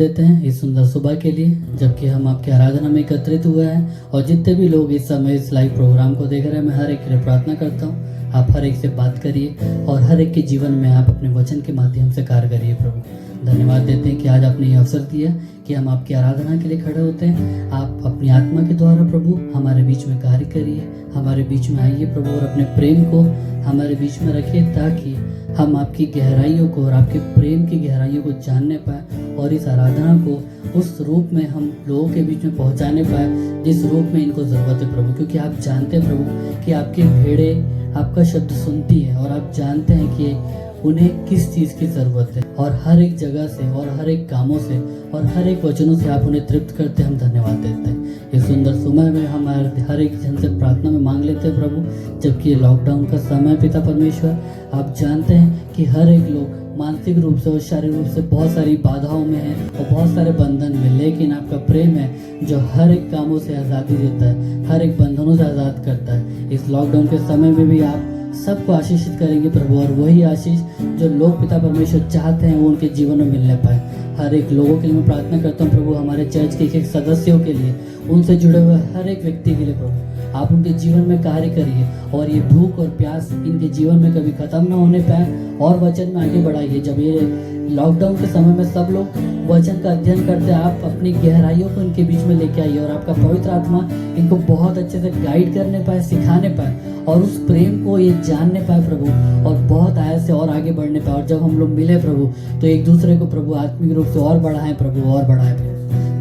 देते हैं इस सुंदर सुबह के लिए, जबकि हम आपकी आराधना में एकत्रित हुए हैं। और जितने भी लोग इस समय इस लाइव प्रोग्राम को देख रहे हैं, मैं हर एक के लिए प्रार्थना करता हूँ, आप हर एक से बात करिए और हर एक के जीवन में आप अपने वचन के माध्यम से कार्य करिए। प्रभु धन्यवाद देते हैं कि आज आपने ये अवसर दिया कि हम आपकी आराधना के लिए खड़े होते हैं। आप अपनी आत्मा के द्वारा प्रभु हमारे बीच में कार्य करिए, हमारे बीच में आइए प्रभु, और अपने प्रेम को हमारे बीच में रखिए, ताकि हम आपकी गहराइयों को और आपके प्रेम की गहराइयों को जानने पाए और इस आराधना को उस रूप में हम लोगों के बीच में पहुंचाने पाए जिस रूप में इनको ज़रूरत है प्रभु। क्योंकि आप जानते हैं प्रभु कि आपकी भेड़ें आपका शब्द सुनती है और आप जानते हैं कि उन्हें किस चीज़ की ज़रूरत है, और हर एक जगह से और हर एक कामों से और हर एक वचनों से आप उन्हें तृप्त करते हैं। हम धन्यवाद देते हैं। इस सुंदर समय में हम हर एक जन से प्रार्थना में मांग लेते हैं प्रभु, जबकि ये लॉकडाउन का समय पिता परमेश्वर, आप जानते हैं कि हर एक लोग मानसिक रूप से और शारीरिक रूप से बहुत सारी बाधाओं में है और बहुत सारे बंधन में, लेकिन आपका प्रेम है जो हर एक कामों से आज़ादी देता है, हर एक बंधनों से आज़ाद करता है। इस लॉकडाउन के समय में भी आप सबको आशीषित करेंगे प्रभु, और वही आशीष जो लोग पिता परमेश्वर चाहते हैं वो उनके जीवन में मिलने पाए। हर एक लोगों के लिए मैं प्रार्थना करता हूँ प्रभु, हमारे चर्च के एक सदस्यों के लिए, उनसे जुड़े हुए हर एक व्यक्ति के लिए प्रभु आप उनके जीवन में कार्य करिए, और ये भूख और प्यास इनके जीवन में कभी खत्म ना होने पाए, और वचन में आगे बढ़ाइए। जब ये लॉकडाउन के समय में सब लोग वचन का अध्ययन करते हैं, आप अपनी गहराइयों को इनके बीच में लेके आइए, और आपका पवित्र आत्मा इनको बहुत अच्छे से गाइड करने पाए, सिखाने पाए, और उस प्रेम को ये जानने पाए प्रभु, और बहुत आयत से और आगे बढ़ने पाए। और जब हम लोग मिले प्रभु तो एक दूसरे को प्रभु आत्मिक रूप से और बढ़ाएं प्रभु, और बढ़ाएं प्रभु।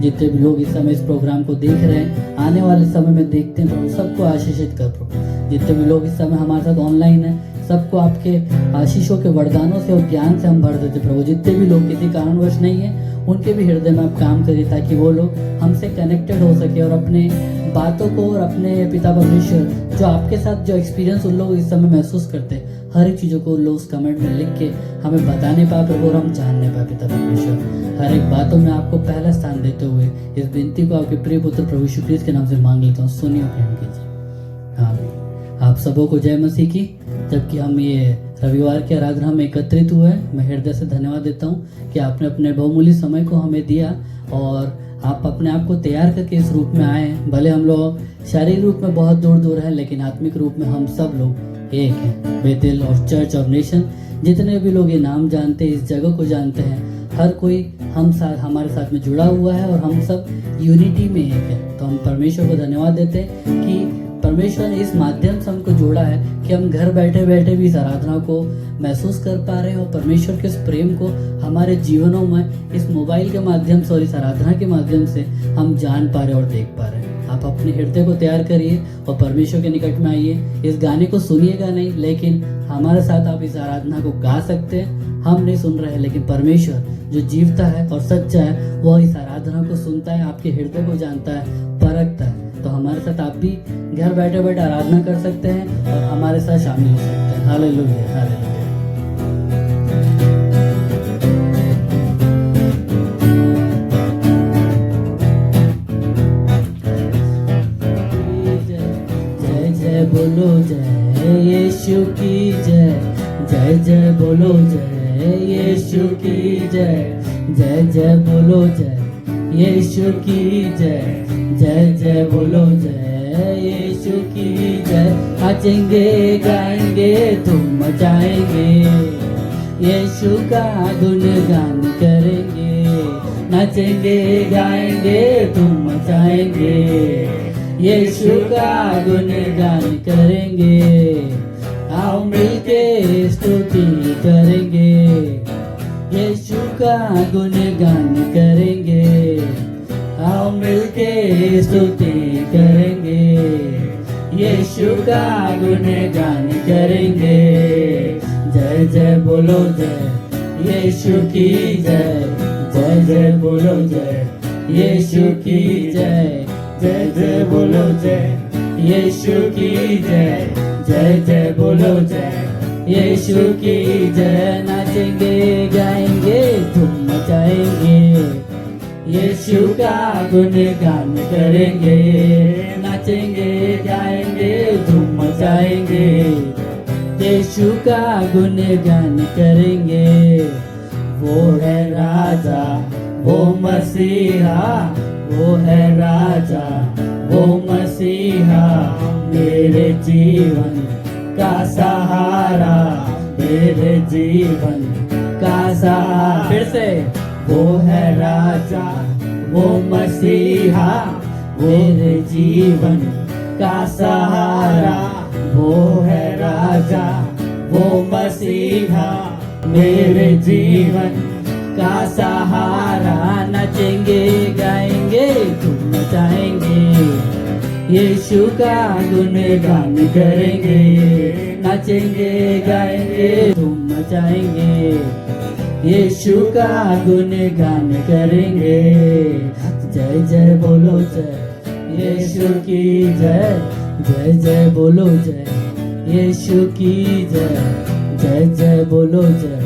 जितने भी लोग इस समय इस प्रोग्राम को देख रहे हैं, आने वाले समय में देखते हैं प्रभु, सबको आशीषित कर प्रभु। जितने भी लोग इस समय हमारे साथ ऑनलाइन हैं, सबको आपके आशीषों के वरदानों से और ज्ञान से हम भर देते प्रभु। जितने भी लोग किसी कारणवश नहीं है, उनके भी हृदय में आप काम करिए, ताकि वो लोग हमसे कनेक्टेड हो सके और अपने बातों को और अपने पिता परमेश्वर जो आपके साथ जो एक्सपीरियंस उन लोग इस समय महसूस करते हैं, हर एक चीज़ों को लोग उस कमेंट में लिख के हमें बताने पाए प्रभु, और हम जानने पाए पिता परमेश्वर। हर एक बातों में आपको पहला स्थान देते हुए इस विनती को आपके प्रिय पुत्र प्रभु यीशु मसीह के नाम से मांग लेता हूँ। सुनिए और प्रेम कीजिए। आमीन। आप सबों को जय मसीह की। जबकि हम ये रविवार की आराधना में एकत्रित हुए हैं, मैं हृदय से धन्यवाद देता हूँ कि आपने अपने बहुमूल्य समय को हमें दिया, और आप अपने आप को तैयार करके इस रूप में आए हैं। भले हम लोग शारीरिक रूप में बहुत दूर दूर हैं, लेकिन आत्मिक रूप में हम सब लोग एक हैं। बेतेल और चर्च और नेशन, जितने भी लोग ये नाम जानते हैं, इस जगह को जानते हैं, हर कोई हमारे साथ में जुड़ा हुआ है, और हम सब यूनिटी में एक है। तो हम परमेश्वर को धन्यवाद देते हैं कि परमेश्वर ने इस माध्यम से हमको जोड़ा है कि हम घर बैठे बैठे भी इस आराधना को महसूस कर पा रहे हैं, और परमेश्वर के इस प्रेम को हमारे जीवनों में इस मोबाइल के माध्यम से और इस आराधना के माध्यम से हम जान पा रहे हैं और देख पा रहे हैं। आप अपने हृदय को तैयार करिए और परमेश्वर के निकट में आइए। इस गाने को सुनिएगा नहीं, लेकिन हमारे साथ आप इस आराधना को गा सकते हैं। हम नहीं सुन रहे हैं, लेकिन परमेश्वर जो जीवता है और सच्चा है, वह इस आराधना को सुनता है, आपके हृदय को जानता है, परखता है। तो हमारे साथ आप भी घर बैठे बैठे आराधना कर सकते हैं और हमारे साथ शामिल हो सकते हैं। Hallelujah, hallelujah. जय जय बोलो जय यीशु की जय, जय जय बोलो जय यीशु की जय, जय जय बोलो जय यीशु की जय, जय जय बोलो जय यीशु की जय। नाचेंगे गाएंगे धूम मचाएंगे, यीशु का गुणगान करेंगे। नाचेंगे गाएंगे धूम मचाएंगे, यीशु का गुणगान करेंगे। आओ मिलके स्तुति करेंगे, यीशु का गुणगान करेंगे। आओ मिलके स्तुति करेंगे, यीशु का गुणगान करेंगे। जय जय बोलो जय यीशु की जय, जय जय बोलो जय यीशु की जय, जय जय बोलो जय यीशु की जय, जय जय बोलो जय यीशु की जय। नाचेंगे गाएंगे धूम मचाएंगे, यीशु का गुणगान करेंगे। नाचेंगे गाएंगे धूम मचाएंगे, यीशु का गुणगान करेंगे। वो है राजा वो मसीहा, वो है राजा, वो मसीहा मेरे जीवन का सहारा, मेरे जीवन का सहारा। फिर से, वो है राजा, वो मसीहा मेरे जीवन का सहारा, वो है राजा, वो मसीहा मेरे जीवन का सहारा। नचेंगे गाएंगे धूम मचाएंगे, यीशु का गुणगान करेंगे। नचेंगे गाएंगे धूम मचाएंगे, यीशु का गुणगान करेंगे। जय जय बोलो जय यीशु की जय, जय जय बोलो जय यीशु की जय, जय जय बोलो जय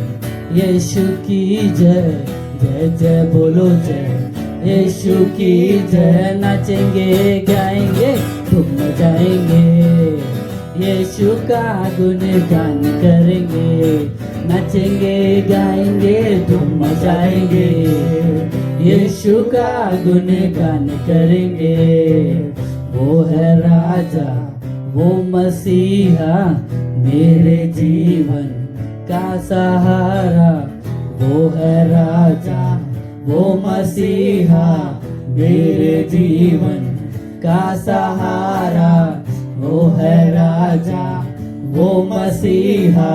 यीशु की जय, जय जय बोलो जय यीशु की जय। नाचेंगे गाएंगे धूम मचाएंगे, यीशु का गुणगान करेंगे। नाचेंगे गाएंगे धूम मचाएंगे, यीशु का गुणगान करेंगे। वो है राजा, वो मसीहा मेरे जीवन का सहारा, वो है राजा, वो मसीहा मेरे जीवन का सहारा, वो है राजा, वो मसीहा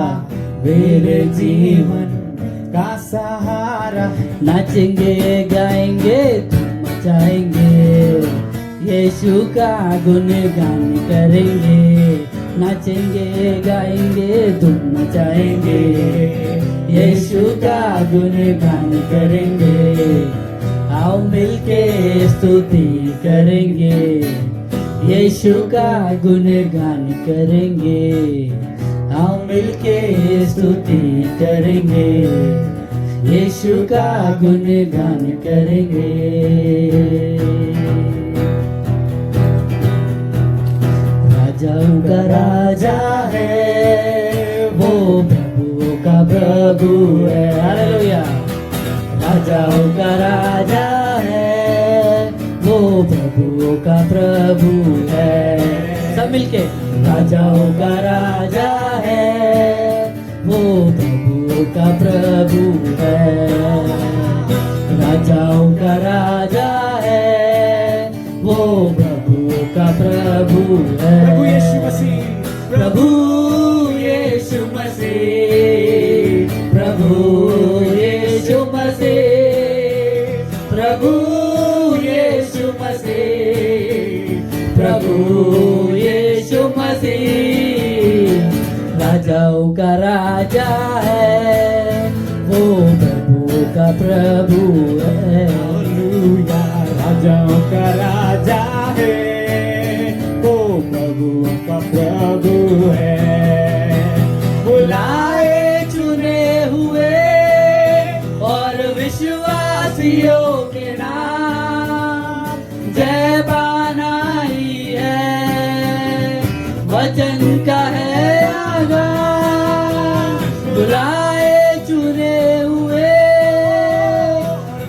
मेरे जीवन का सहारा। नाचेंगे गाएंगे धूम मचाएंगे, यीशु का गुणगान करेंगे। नाचेंगे गाएंगे धूम मचाएंगे, यीशु का गुणगान करेंगे। आओ मिलके स्तुति करेंगे, यीशु का गुणगान करेंगे। आओ मिलके स्तुति करेंगे, यीशु का गुणगान करेंगे। राजाओं का राजा है, वो प्रभुओं का प्रभु है। हालेलुया। राजाओं का राजा है, वो प्रभुओं का प्रभु है। सब मिलके, राजाओं का राजा है, वो प्रभुओं का प्रभु है। राजाओं का राजा है, वो प्रभुओं का प्रभु है। प्रभु यीशु मसीह, प्रभु यीशु मसीह, प्रभु यीशु मसीह, प्रभु यीशु मसीह, प्रभु यीशु मसीह। राजाओं का राजा है, वो प्रभु का प्रभु है। हालेलुया। राजाओं का राजा है, वो प्रभु का प्रभु है। बुलाए चुने हुए और विश्वासियों के नाम जय बनाई है, वचन का है आगाज। बुलाए चुने हुए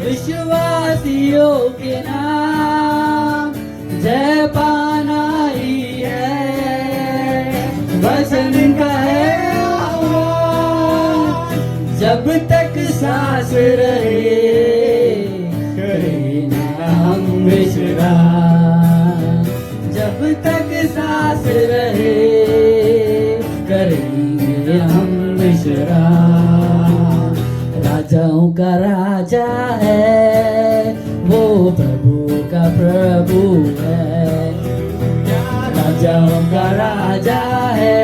विश्वासियों के नाम जय बनाई है, वचन का है आगाज। जब तक सांस रहे करें ना हम विश्राम, जब तक सांस रहे करेंगे हम विश्राम। राजाओं का राजा है, वो प्रभु का प्रभु है। राजाओं का राजा है,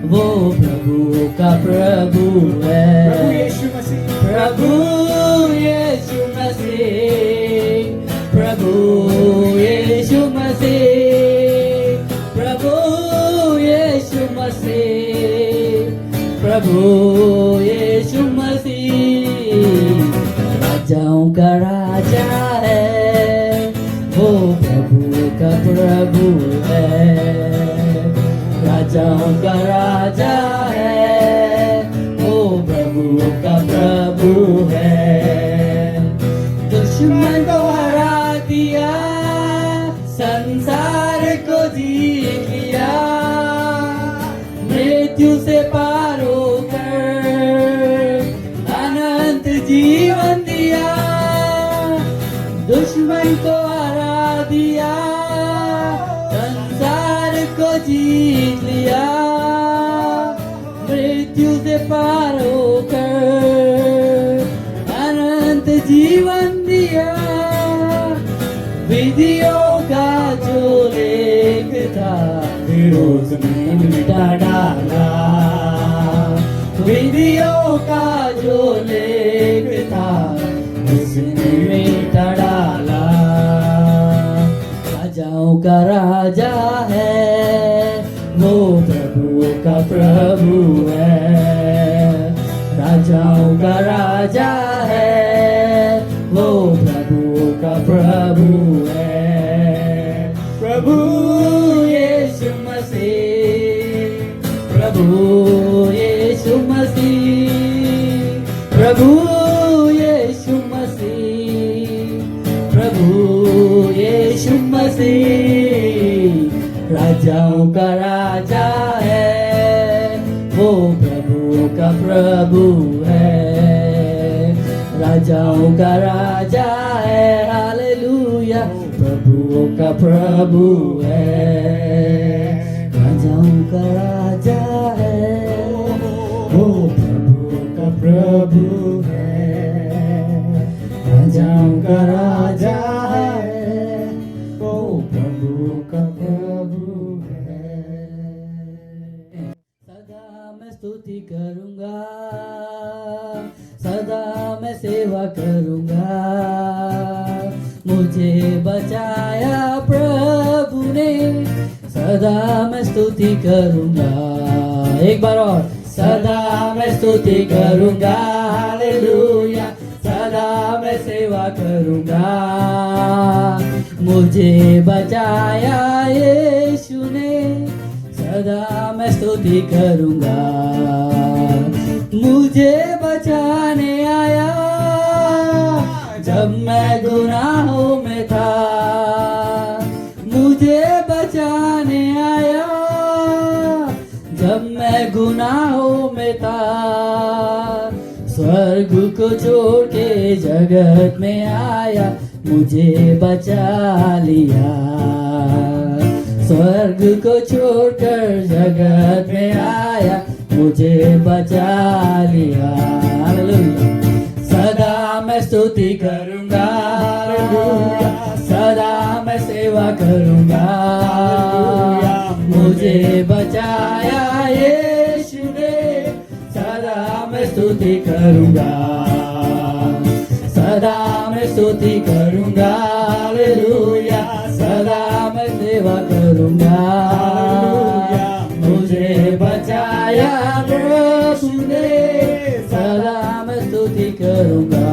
वो प्रभु का प्रभु है। प्रभु यीशु मसीह, प्रभु यीशु मसीह, प्रभु यीशु मसीह, प्रभु यीशु मसीह, प्रभु यीशु मसीह। राजाओं का राजा है, वो प्रभु का प्रभु है। राजाओं का राजा है, वो प्रभु का प्रभु है। दुश्मन को हरा दिया, संसार को जीत लिया, मृत्यु से पार होकर अनंत जीवन दिया। दुश्मन को हरा दिया, संसार को जीत लिया, मृत्यु से पार होकर अनंत जीवन दिया। विधियों का जो लेख था फिर उसने मिटा डाला, विधियों का जो लेख था उसने मिटा डाला। राजाओं का राजा है, वो प्रभु का प्रभु है। राजाओं का राजा है, वो प्रभु का प्रभु है। प्रभु यीशु मसीह, प्रभु यीशु मसीह, प्रभु यीशु मसीह, प्रभु यीशु मसीह। राजाओं का राजा है, वो प्रभु का प्रभु है। राजाओं का राजा है, हालेलुया, प्रभुओं का प्रभु है। राजाओं का राजा है, वो प्रभु का प्रभु है। राजाओं का राजा है, वो प्रभु का प्रभु है। सदा मैं स्तुति करूंगा, सदा मैं सेवा करूंगा। मुझे बचाया प्रभु ने, सदा मैं स्तुति करूंगा। एक बार और, सदा मैं स्तुति करूंगा, हालेलुया, सदा मैं सेवा करूंगा। मुझे बचाया यीशु ने, सदा मैं स्तुति करूंगा। मुझे बचाने आया जब मैं गुनाहों में था, मुझे बचाने आया जब मैं गुनाहों में था। स्वर्ग को छोड़ के जगत में आया, मुझे बचा लिया। स्वर्ग को छोड़कर जगत में आया, मुझे बचा लिया। हालेलुया। सदा मैं स्तुति करूंगा, सदा मैं सेवा करूंगा। मुझे बचाया यीशु ने, सदा मैं स्तुति करूंगा, सदा मैं स्तुति करूंगा। हालेलुया, सदा मैं सेवा करूंगा। मुझे बचाया प्रभु ने, सदा मैं स्तुति करूंगा।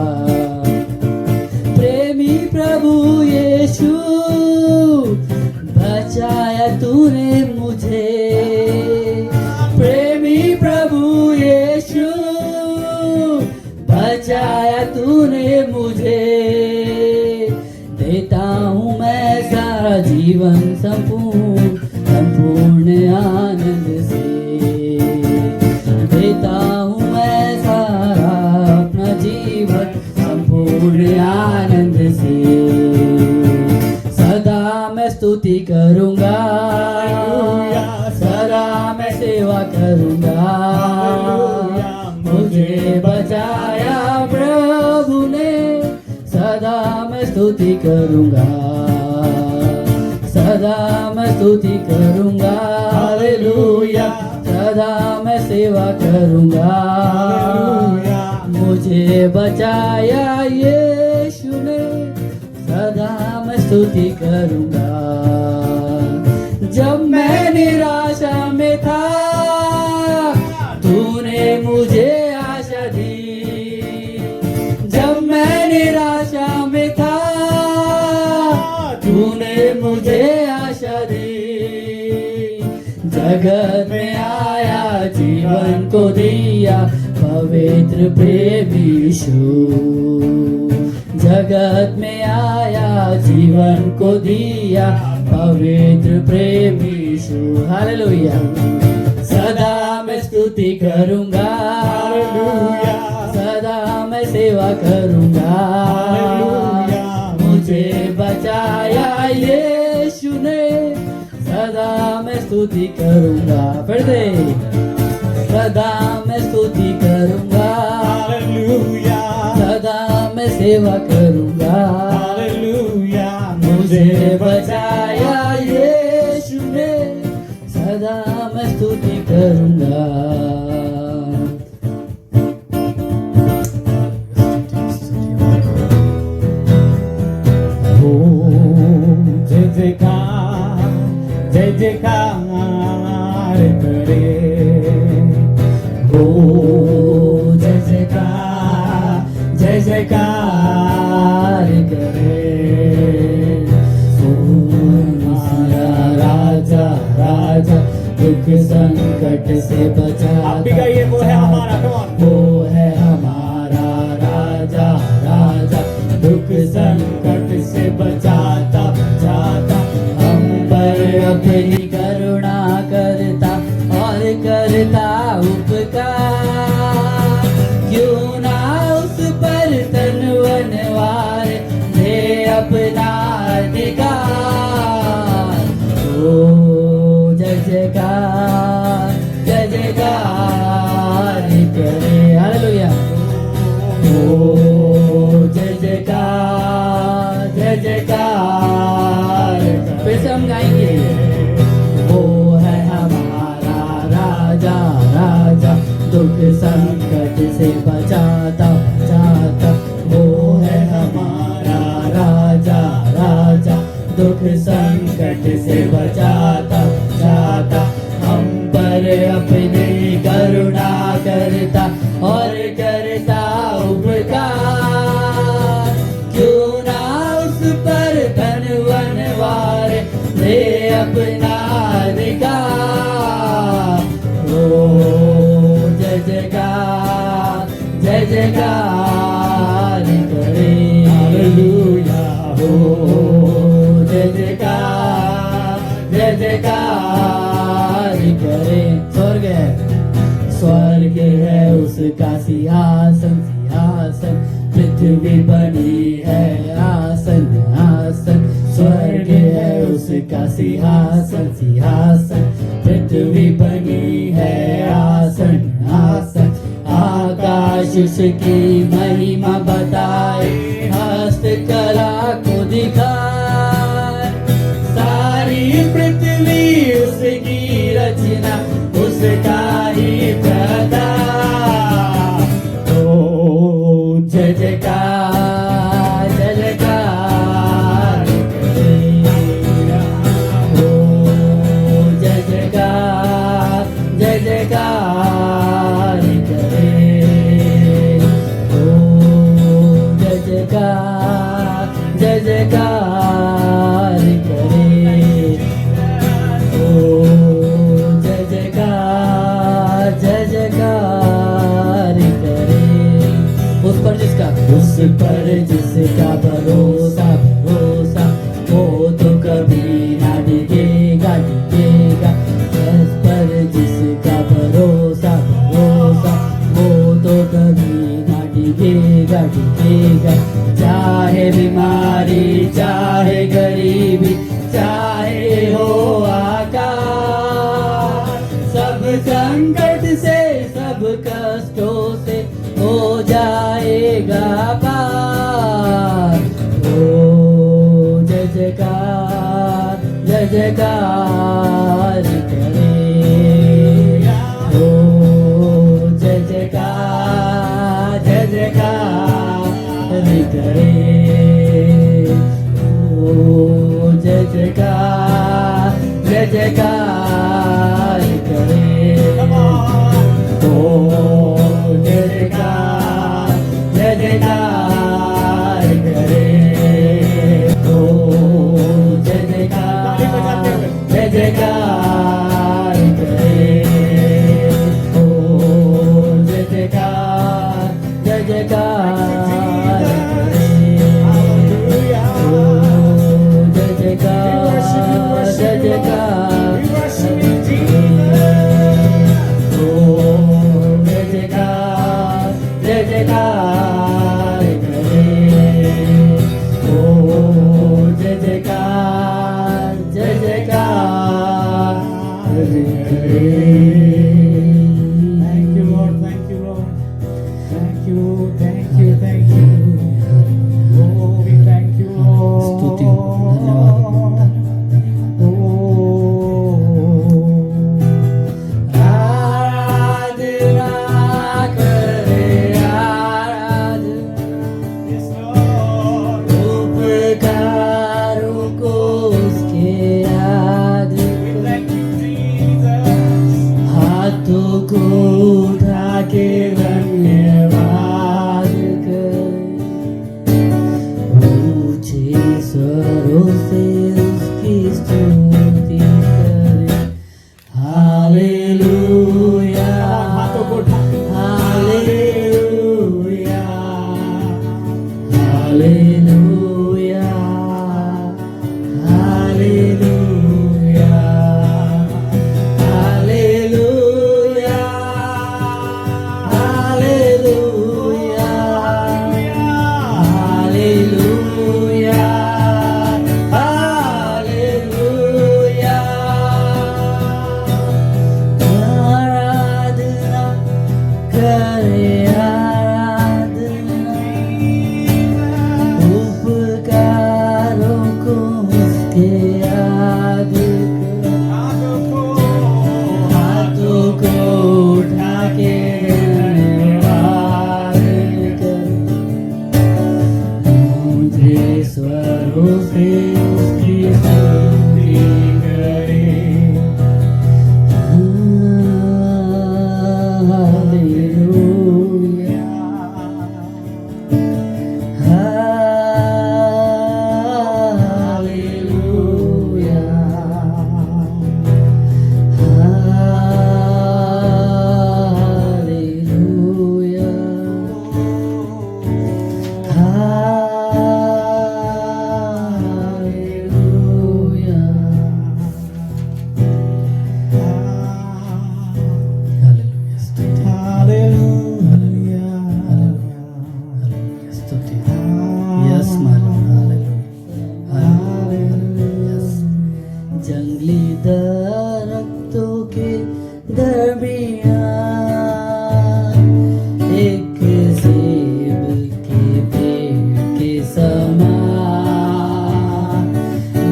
प्रेमी प्रभु यीशु, बचाया तूने मुझे। प्रेमी प्रभु यीशु, बचाया तूने मुझे। देता हूँ मैं सारा जीवन संपूर्ण संपूर्ण आनंद से। देता हूँ मैं सारा अपना जीवन संपूर्ण आनंद से। सदा मैं स्तुति करूंगा, सदा मैं सेवा करूंगा। मुझे बचाया प्रभु ने, सदा मैं स्तुति करूंगा, सदा मैं स्तुति करूंगा। हालेलुया, सदा मैं सेवा करूंगा। मुझे बचाया यीशु ने, सदा मैं स्तुति करूंगा। जब मैं निराशा में था, तूने मुझे आशा दी। जब मैं निराशा में था, तूने मुझे आशा दी। जगत में आया, जीवन को दिया, पवित्र प्रेम यीशु। जगत में आया, जीवन को दिया, पवित्र प्रेम यीशु। हालेलुया। सदा मैं स्तुति करूंगा, हालेलुया। सदा मैं सेवा करूंगा, हालेलुया। मुझे बचाया यीशु ने, सदा मैं स्तुति करूंगा। फिर से सदा मैं स्तुति करूंगा, हालेलुया। सदा मैं सेवा करूंगा, हालेलुया। मुझे बचाया यीशु ने, सदा मैं स्तुति करूंगा। हो जय जयकार, जय जयकार करे। हो जय जयकार, जय जयकार करे। ओ हमारा राजा, राजा दुख संकट से बचा। आप भी गाइए, वो है हमारा, come on। वो है हमारा राजा, राजा दुख संकट से बचाता, बचाता। हम पर अपनी करुणा करता और करता उपकार, क्यों ना उस पर तन बनवार दे अपना अधिकार। ओ जय जयकार, जय जयकार करे। हालेलुया। ओ जय जयकार, जय जयकार। फिर से हम गाएंगे। वो है हमारा राजा, राजा दुख संकट से बचाता, बचाता। वो है हमारा राजा, राजा दुख संकट से बचाता, बचाता। हम पर अपनी करुणा करता और करता उपकार, क्यों ना उस पर धन बनवार दे अपना अधिकार। ओ जय जयकार, जय जयकार करे। हालेलुया। हो जय जयकार, जय जयकार करे। स्वर्ग है, स्वर्ग है उसका सिंहासन, सिंहासन। पृथ्वी बनी है आसन, आसन। स्वर्ग है उसका सिंहासन, सिंहासन। पृथ्वी बनी है आसन, आसन। आकाश उसकी महिमा बताए, हस्तकला को दिखाए। सारी पृथ्वी उसकी रचना, उसका ही प्रताप। ओ जय जयकार, जय जयकार करे। ओ जय जयकार, जय जयकार करे। ओ जय जयकार, जय जयकार करे। ओ जय जयकार, जय जयकार करे। उस पर जिसका भरोसा, भरोसा वो तो कभी ना डिगेगा, डिगेगा। उस पर जिसका भरोसा, भरोसा वो तो कभी ना डिगेगा, डिगेगा। चाहे बीमारी, चाहे गरीबी, चाहे हो आकार, सब संकट से, सब कष्टों से हो जाएगा पार। ओ जय जयकार, जय जयकार करे। ओ जय जयकार, जय जयकार करे। ओ जय जयकार, जय जयकार करे। ओ जय जयकार, जय जयकार करे। ओ जय जयकार, जय जयकार करे। ओ जय जयकार, जय जयकार करे। जय जयकार जय जयकार Thank you, Lord. Thank you, Lord. Thank you, thank you, thank you. Oh, we thank you, Lord. स्तुति हो, धन्यवाद हो, धन्यवाद, धन्यवाद। आराधना करे आराधना Yes, Lord. उपकारों को उसके याद We thank you, Jesus. हाथों को उठा के धन्यवाद कर ऊंचे स्वरों से उसकी स्तुति करे हालेलुया हाथों को उठा के hallelujah hallelujah hallelujah hallelujah hallelujah hallelujah hallelujah आराधना करे आराधना उपकारों को उसके याद कर हाथों को उठा के धन्यवाद कर मुझे स्वरों से उसकी स्तुति करे hallelujah hallelujah hallelujah hallelujah hallelujah स्तुति Hallelujah. हालेलुया स्तुति यस मालूम हालेलुया हालेलुया यस जंगली दरख्तों के दरमियान एक सेब के पेड़ के समान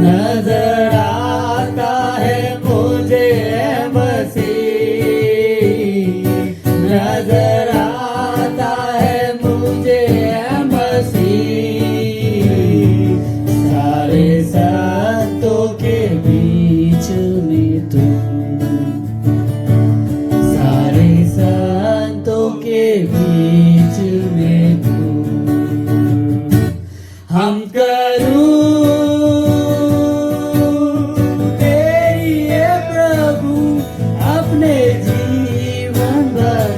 नजर आता है मुझे मसीह नजर आता है मुझे मसीह सारे संतों के बीच में तुम सारे संतों के बीच में तुम हम करूं तेरी ये प्रभु अपने जीवन भर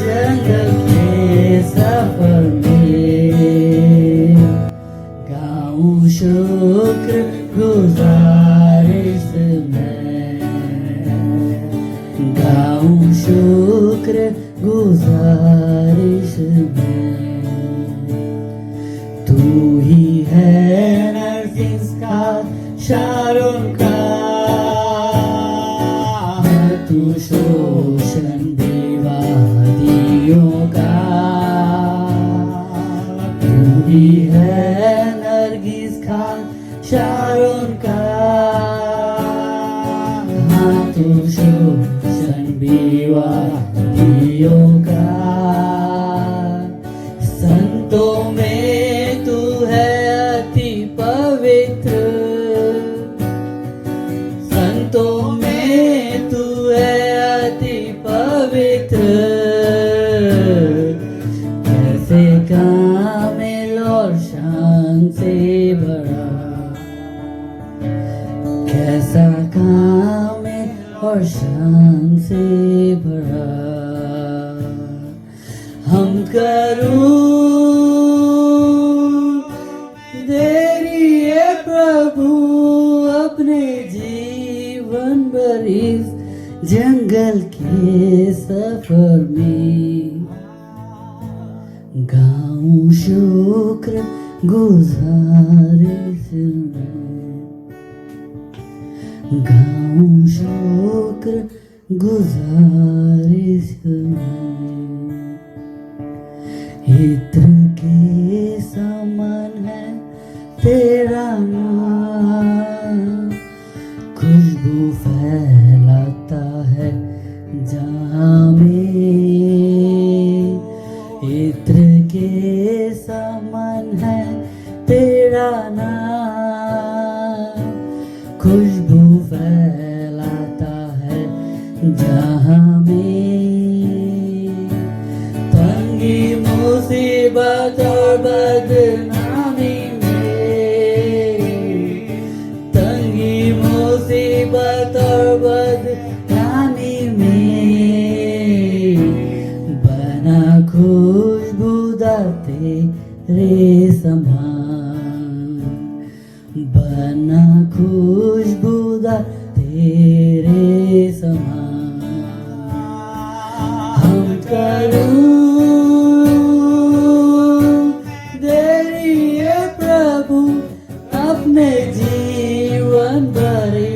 जंगल के सफर में गाऊं शुक्र गुजारिश में गाऊं शुक्र गुजारिश में तू ही है नरगिस का शारून का तू शोषण विवादियों का तू ही है नरगिस का शारून का हाँ तू शोषण विवादियों का संतों में तू है अति पवित्र संतों में तू है अति पवित्र कैसे कामिल और शान से भरा कैसा कामिल और शान से भरा हम करूं तेरी ये प्रभु अपने जीवन भर इस जंगल के सफर में गाऊं शुक्र गुजारिश शुक्र गुजारिश में, इत्र के समान है तेरा नाम, खुशबू फैलाता है जहाँ में, इत्र के समान है तेरा नाम, खुशबू फैलाता है जहाँ में, तंगी मुसीबत और बदनामी में, तंगी मुसीबत और बदनामी में, बना खुशबूदार तेरे समान, बना खुशबूदार तेरे समान, हम करूं तेरी ये प्रभु अपने जीवन भरे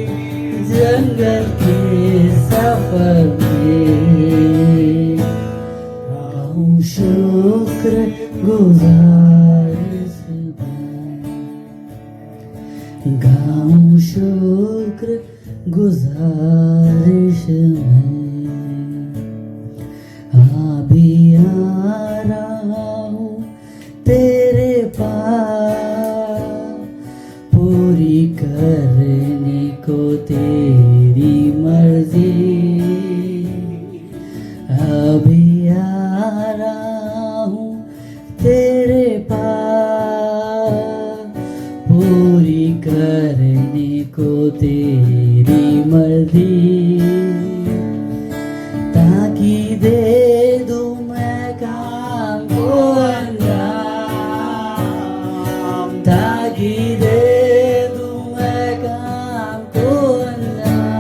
जंगल के सफर में, गाऊं शुक्र गुजारिश में, गाऊं शुक्र गुजारिश में, अभी आ रहा हूँ तेरे पास, पूरी करने को तेरी मर्जी, अभी आ रहा हूँ तेरे पास, पूरी करने को तेरी मर्जी, ताकि दे दूं मैं काम को अंजाम, ताकि दे दूं मैं काम को अंजाम,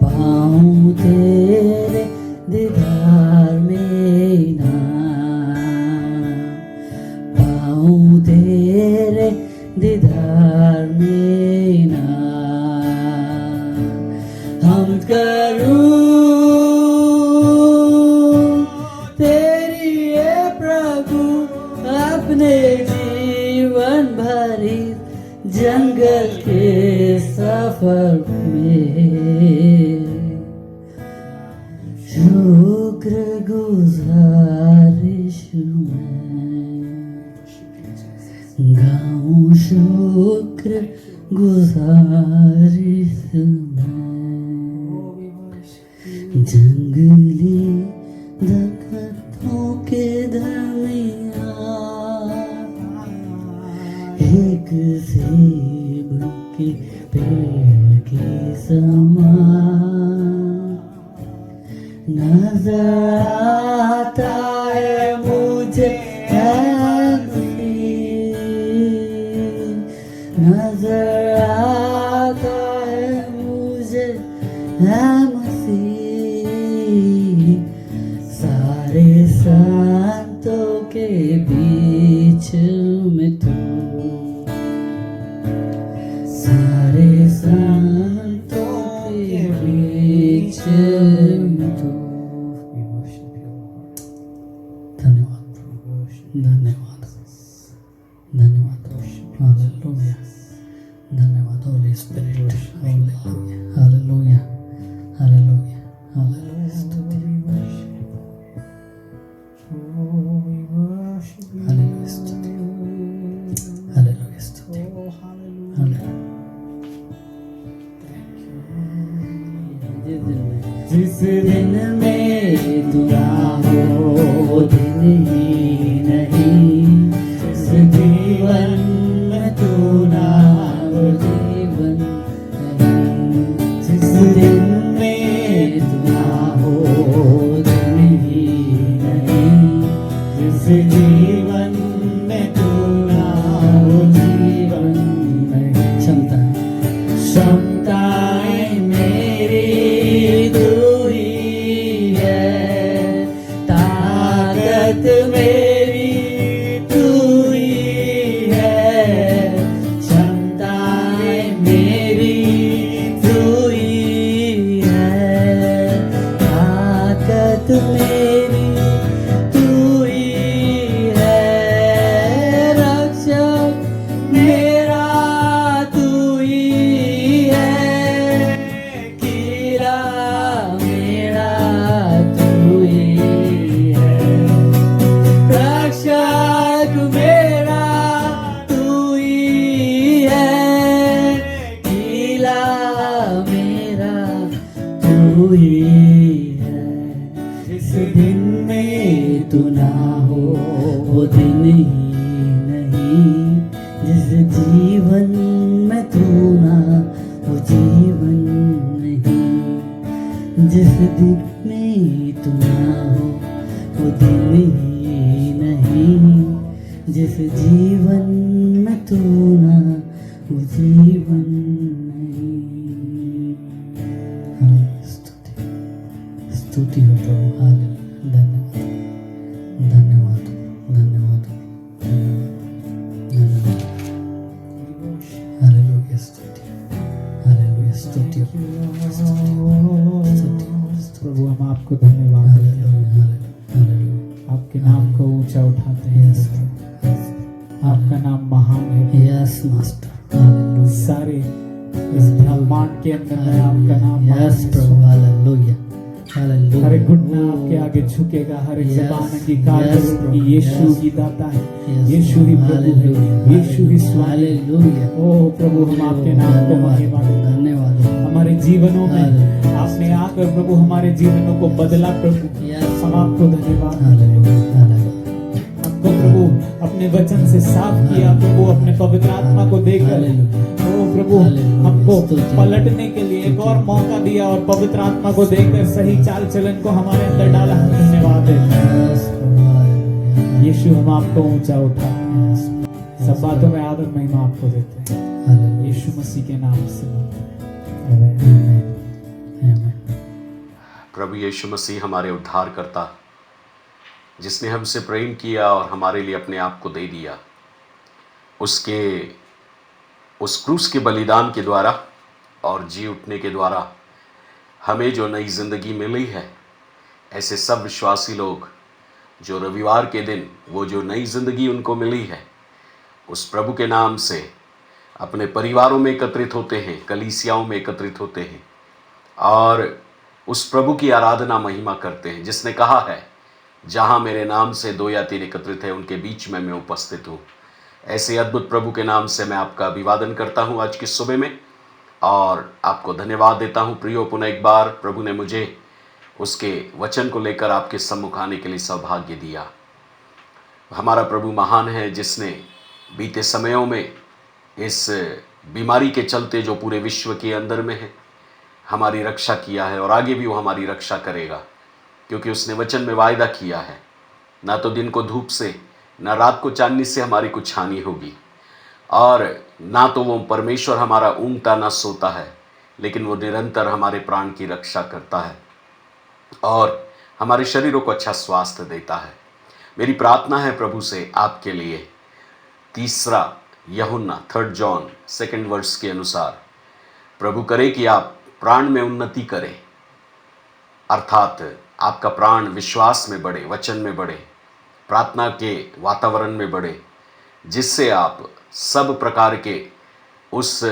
पाऊं तेरे दीदार में नाम, पाऊं तेरे दीदार में नाम, हम करूं तेरी ये प्रभु अपने जीवन भरी जंगल के सफर में, शुक्र गुजारिश में, गाऊं शुक्र गुजारिश में, जंगली दरख्तों के दरमियान एक सेब के पेड़ के समान नजर आता है मुझे नजर आता है मुझे मसीह, सारे संतों के बीच में तू, सारे संतों के बीच में तू। धन्यवाद धन्यवाद धन्यवाद, हालेलुया, धन्यवाद Holi spirit, hallelujah hallelujah hallelujah, स्तुति हालेलुया, स्तुति हालेलुया, स्तुति हालेलुया। जिस दिन में तू ना हो दिन ही नहीं, इस जीवन में तू ना हो जीवन नहीं, जिस दिन में तू ना हो दिन ही नहीं, इस जीवन में तू ना हो जीवन नहीं, क्षमताएं मेरी तू ही है, ताकत में जीवन में तू ना वो जीवन नहीं, जिस दिन में तू ना हो वो दिन ही नहीं, जिस जीवन में तू ना वो जीवन नहीं। स्तुति स्तुति हो प्रभु, हालेलुया, धन्यवाद धन्यवाद धन्यवाद, हालेलुया, स्तुति, हालेलुया, स्तुति, प्रभु हम आपको धन्यवाद देते हैं, आपके नाम को ऊंचा उठाते हैं। आपका नाम महान है। यस मास्टर, हालेलुया, सारे इस ब्रह्मांड के अंदर में आपका नाम यस प्रभु, हालेलुया, हालेलुया। हर एक घुटना आपके आगे झुकेगा, हर एक ज़बान अंगीकार करेगी यीशु ही दाता है, यीशु ही प्रभु है, यीशु ही स्वामी। ओ प्रभु हम आपके नाम को महिमा देते हैं। धन्यवाद। हमारे जीवनों में आपने आकर प्रभु हमारे जीवनों को बदला प्रभु, हम आपको धन्यवाद देते हैं। हमको प्रभु अपने वचन से साफ किया प्रभु, अपने पवित्र आत्मा को देकर ओ प्रभु हमको पलटने के लिए एक और मौका दिया और पवित्र आत्मा को देकर सही चाल चलन को हमारे अंदर डाला। हम धन्यवाद देते हैं यीशु, हम आपको ऊंचा उठाते हैं, सब बातों में आदर महिमा आपको देते हैं यीशु मसीह के नाम से। प्रभु यीशु मसीह हमारे उद्धारकर्ता, जिसने हमसे प्रेम किया और हमारे लिए अपने आप को दे दिया, उसके उस क्रूस के बलिदान के द्वारा और जी उठने के द्वारा हमें जो नई ज़िंदगी मिली है, ऐसे सब विश्वासी लोग जो रविवार के दिन वो जो नई ज़िंदगी उनको मिली है, उस प्रभु के नाम से अपने परिवारों में एकत्रित होते हैं, कलीसियाओं में एकत्रित होते हैं और उस प्रभु की आराधना महिमा करते हैं, जिसने कहा है जहाँ मेरे नाम से 2 या 3 एकत्रित है उनके बीच में मैं उपस्थित हूँ। ऐसे अद्भुत प्रभु के नाम से मैं आपका अभिवादन करता हूँ आज की सुबह में और आपको धन्यवाद देता हूँ प्रियो। पुनः एक बार प्रभु ने मुझे उसके वचन को लेकर आपके सम्मुख आने के लिए सौभाग्य दिया। हमारा प्रभु महान है, जिसने बीते समयों में इस बीमारी के चलते जो पूरे विश्व के अंदर में है हमारी रक्षा किया है और आगे भी वो हमारी रक्षा करेगा, क्योंकि उसने वचन में वायदा किया है ना तो दिन को धूप से ना रात को चांदनी से हमारी कुछ हानि होगी, और ना तो वो परमेश्वर हमारा ऊँगता ना सोता है, लेकिन वो निरंतर हमारे प्राण की रक्षा करता है और हमारे शरीरों को अच्छा स्वास्थ्य देता है। मेरी प्रार्थना है प्रभु से आपके लिए 3 यूहन्ना 3 जॉन 2 वर्ष के अनुसार प्रभु करे कि आप प्राण में उन्नति करें, अर्थात आपका प्राण विश्वास में बढ़े, वचन में बढ़े, प्रार्थना के वातावरण में बढ़े, जिससे आप सब प्रकार के उस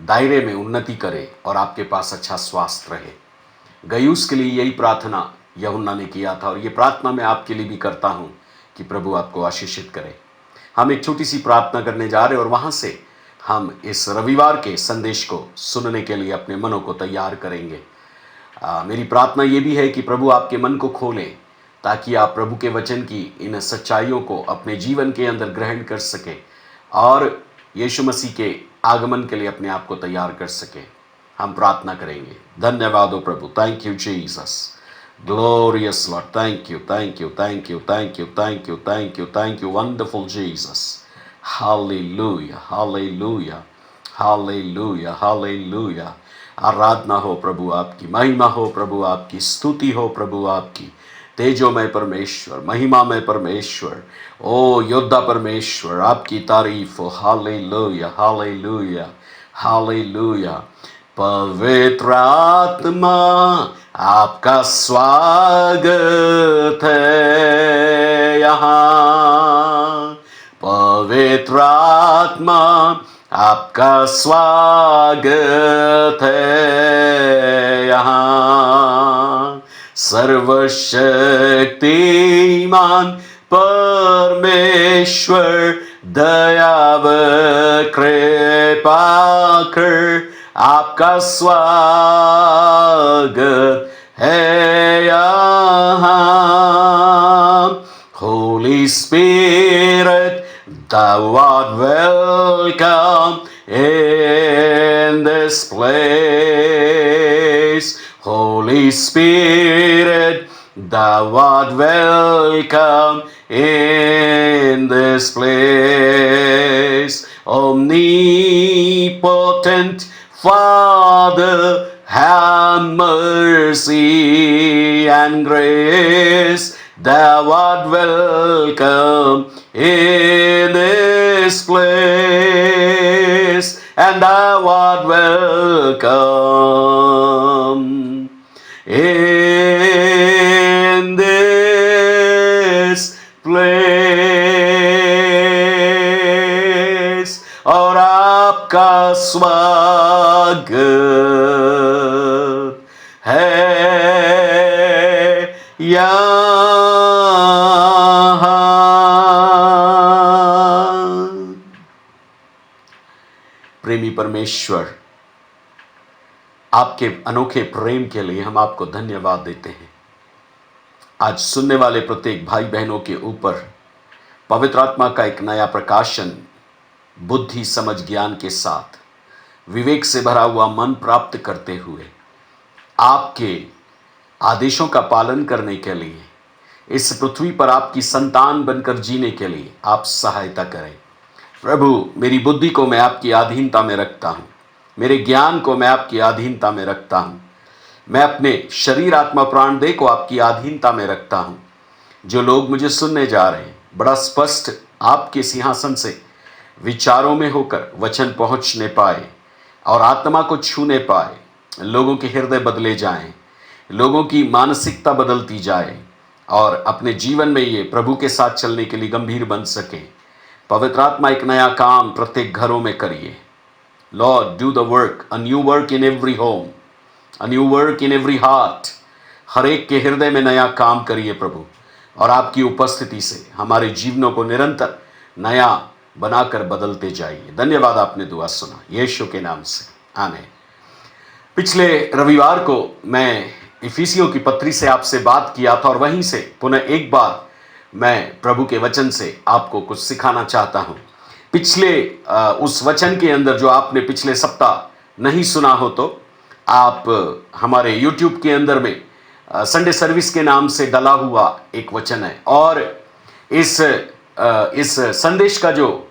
दायरे में उन्नति करें और आपके पास अच्छा स्वास्थ्य रहे। गयुस के लिए यही प्रार्थना यूहन्ना ने किया था और ये प्रार्थना मैं आपके लिए भी करता हूँ कि प्रभु आपको आशीषित करे। हम एक छोटी सी प्रार्थना करने जा रहे हैं और वहाँ से हम इस रविवार के संदेश को सुनने के लिए अपने मनों को तैयार करेंगे। मेरी प्रार्थना ये भी है कि प्रभु आपके मन को खोलें ताकि आप प्रभु के वचन की इन सच्चाइयों को अपने जीवन के अंदर ग्रहण कर सकें और यीशु मसीह के आगमन के लिए अपने आप को तैयार कर सकें। हम प्रार्थना करेंगे। धन्यवाद हो प्रभु। Thank you Jesus, glorious Lord, thank you, thank you, thank you, thank you, thank you, thank you, thank you, wonderful Jesus. Hallelujah, hallelujah, hallelujah, hallelujah. आराधना हो प्रभु आपकी, महिमा हो प्रभु आपकी, स्तुति हो प्रभु आपकी। तेजोमय परमेश्वर, महिमामय परमेश्वर, ओ योद्धा परमेश्वर, आपकी तारीफ हो। Hallelujah, hallelujah, hallelujah. पवित्र आत्मा आपका स्वागत है यहाँ, पवित्र आत्मा आपका स्वागत है यहाँ। सर्वशक्तिमान परमेश्वर दयाव कृपाकर आपका स्वागत है यहाँ। Holy Spirit, thou art welcome in this place. Holy Spirit, thou art welcome in this place. Omnipotent Father, have mercy and grace. Thou art welcome in this place, and thou art welcome in this place. और आपका स्वागत है यहाँ। प्रेमी परमेश्वर, आपके अनोखे प्रेम के लिए हम आपको धन्यवाद देते हैं। आज सुनने वाले प्रत्येक भाई बहनों के ऊपर पवित्र आत्मा का एक नया प्रकाशन, बुद्धि समझ ज्ञान के साथ विवेक से भरा हुआ मन प्राप्त करते हुए आपके आदेशों का पालन करने के लिए, इस पृथ्वी पर आपकी संतान बनकर जीने के लिए आप सहायता करें। प्रभु, मेरी बुद्धि को मैं आपकी अधीनता में रखता हूँ, मेरे ज्ञान को मैं आपकी अधीनता में रखता हूँ, मैं अपने शरीर आत्मा प्राण देह को आपकी अधीनता में रखता हूँ। जो लोग मुझे सुनने जा रहे हैं, बड़ा स्पष्ट आपके सिंहासन से विचारों में होकर वचन पहुँचने पाए और आत्मा को छूने पाए, लोगों के हृदय बदले जाएं, लोगों की मानसिकता बदलती जाए और अपने जीवन में ये प्रभु के साथ चलने के लिए गंभीर बन सके। पवित्र आत्मा एक नया काम प्रत्येक घरों में करिए। Lord, do the work, a new work in every home, a new work in every heart. हर एक के हृदय में नया काम करिए प्रभु, और आपकी उपस्थिति से हमारे जीवनों को निरंतर नया बनाकर बदलते जाइए। धन्यवाद, आपने दुआ सुना यीशु के नाम से, आमीन। पिछले रविवार को मैं इफिसियों की पत्री से आपसे बात किया था और वहीं से पुनः एक बार मैं प्रभु के वचन से आपको कुछ सिखाना चाहता हूं। पिछले उस वचन के अंदर जो आपने पिछले सप्ताह नहीं सुना हो तो आप हमारे YouTube के अंदर में संडे सर्विस के नाम से डला हुआ एक वचन है, और इस संदेश का जो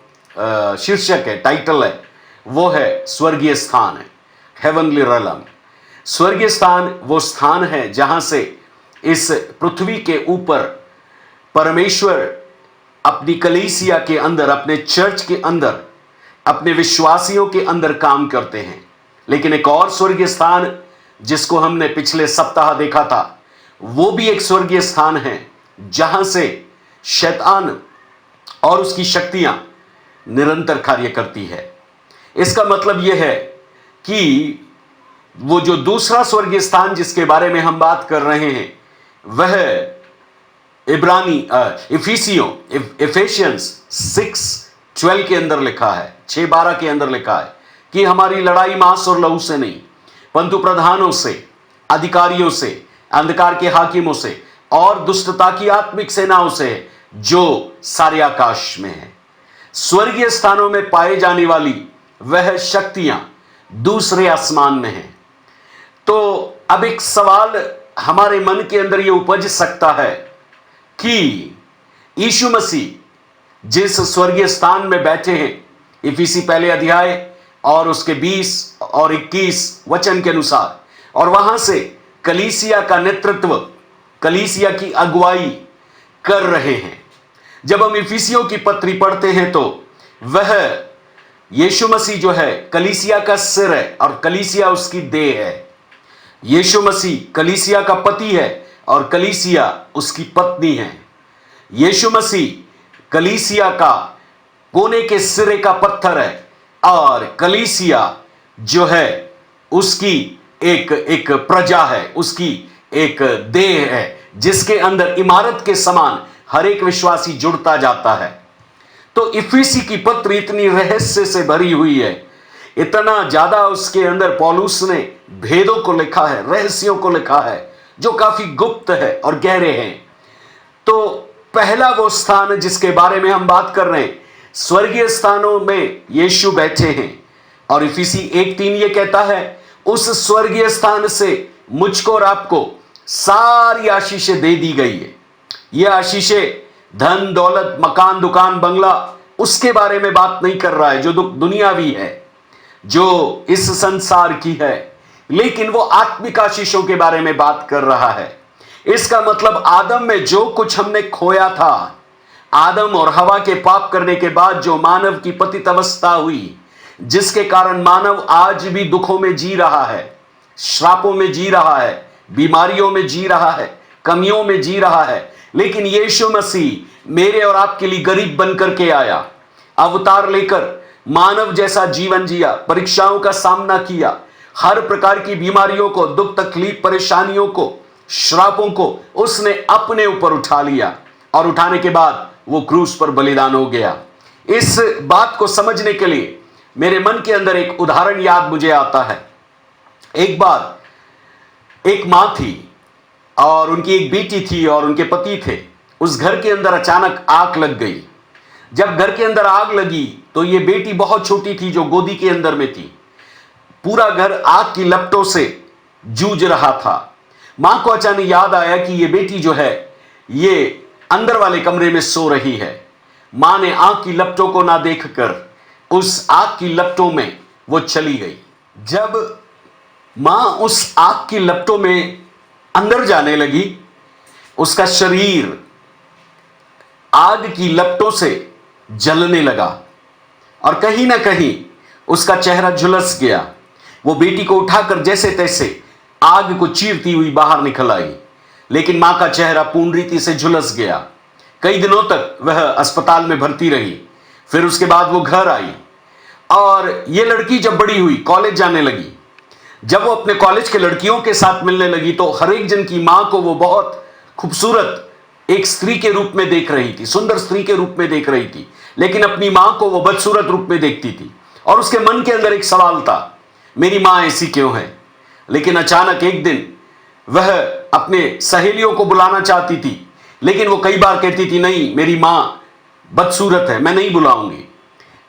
शीर्षक है, टाइटल है, वो है स्वर्गीय स्थान है, हेवनली रेलम। स्वर्गीय स्थान वो स्थान है जहां से इस पृथ्वी के ऊपर परमेश्वर अपनी कलीसिया के अंदर, अपने चर्च के अंदर, अपने विश्वासियों के अंदर काम करते हैं। लेकिन एक और स्वर्गीय स्थान जिसको हमने पिछले सप्ताह देखा था, वो भी एक स्वर्गीय स्थान है जहां से शैतान और उसकी शक्तियां निरंतर कार्य करती है। इसका मतलब यह है कि वो जो दूसरा स्वर्गीय स्थान जिसके बारे में हम बात कर रहे हैं, वह इफिसियंस 6:12 के अंदर लिखा है, 6:12 के अंदर लिखा है कि हमारी लड़ाई मांस और लहू से नहीं, परंतु प्रधानों से, अधिकारियों से, अंधकार के हाकिमों से और दुष्टता की आत्मिक सेनाओं से है, जो सारे आकाश में है। स्वर्गीय स्थानों में पाए जाने वाली वह शक्तियां दूसरे आसमान में हैं। तो अब एक सवाल हमारे मन के अंदर यह उपज सकता है कि यीशु मसीह जिस स्वर्गीय स्थान में बैठे हैं, इफिसी पहले अध्याय और उसके 20 और 21 वचन के अनुसार, और वहां से कलीसिया का नेतृत्व, कलीसिया की अगुवाई कर रहे हैं। जब हम इफिसियों की पत्री पढ़ते हैं तो वह यीशु मसीह जो है कलीसिया का सिर है और कलीसिया उसकी देह है। यीशु मसीह कलीसिया का पति है और कलीसिया उसकी पत्नी है। यीशु मसीह कलीसिया का कोने के सिरे का पत्थर है और कलीसिया जो है उसकी एक प्रजा है, उसकी एक देह है, जिसके अंदर इमारत के समान हर एक विश्वासी जुड़ता जाता है। तो इफिसी की पत्री इतनी रहस्य से भरी हुई है, इतना ज्यादा उसके अंदर पौलुस ने भेदों को लिखा है, रहस्यों को लिखा है जो काफी गुप्त है और गहरे हैं। तो पहला वो स्थान जिसके बारे में हम बात कर रहे हैं, स्वर्गीय स्थानों में यीशु बैठे हैं और इफिसी 1:3 ये कहता है, उस स्वर्गीय स्थान से मुझको और आपको सारी आशीषें दे दी गई है। ये आशीषें धन दौलत मकान दुकान बंगला उसके बारे में बात नहीं कर रहा है जो दुनियावी है, जो इस संसार की है, लेकिन वो आत्मिक आशीषों के बारे में बात कर रहा है। इसका मतलब आदम में जो कुछ हमने खोया था, आदम और हवा के पाप करने के बाद जो मानव की पतित अवस्था हुई, जिसके कारण मानव आज भी दुखों में जी रहा है, श्रापों में जी रहा है, बीमारियों में जी रहा है, कमियों में जी रहा है, लेकिन यीशु मसीह मेरे और आपके लिए गरीब बनकर के आया, अवतार लेकर मानव जैसा जीवन जिया, परीक्षाओं का सामना किया, हर प्रकार की बीमारियों को, दुख तकलीफ परेशानियों को, श्रापों को उसने अपने ऊपर उठा लिया और उठाने के बाद वो क्रूस पर बलिदान हो गया। इस बात को समझने के लिए मेरे मन के अंदर एक उदाहरण याद मुझे आता है। एक बार एक मां थी और उनकी एक बेटी थी और उनके पति थे। उस घर के अंदर अचानक आग लग गई। जब घर के अंदर आग लगी तो ये बेटी बहुत छोटी थी जो गोदी के अंदर में थी। पूरा घर आग की लपटों से जूझ रहा था। मां को अचानक याद आया कि ये बेटी जो है ये अंदर वाले कमरे में सो रही है। मां ने आग की लपटों को ना देखकर उस आग की लपटों में वो चली गई। जब मां उस आग की लपटों में अंदर जाने लगी, उसका शरीर आग की लपटों से जलने लगा और कहीं ना कहीं उसका चेहरा झुलस गया। वो बेटी को उठाकर जैसे तैसे आग को चीरती हुई बाहर निकल आई, लेकिन मां का चेहरा पूर्ण रीति से झुलस गया। कई दिनों तक वह अस्पताल में भर्ती रही। फिर उसके बाद वो घर आई और ये लड़की जब बड़ी हुई, कॉलेज जाने लगी, जब वो अपने कॉलेज के लड़कियों के साथ मिलने लगी तो हर एक जन की मां को वो बहुत खूबसूरत एक स्त्री के रूप में देख रही थी, सुंदर स्त्री के रूप में देख रही थी, लेकिन अपनी मां को वो बदसूरत रूप में देखती थी। और उसके मन के अंदर एक सवाल था, मेरी मां ऐसी क्यों है। लेकिन अचानक एक दिन वह अपने सहेलियों को बुलाना चाहती थी, लेकिन वो कई बार कहती थी, नहीं मेरी मां बदसूरत है, मैं नहीं बुलाऊंगी।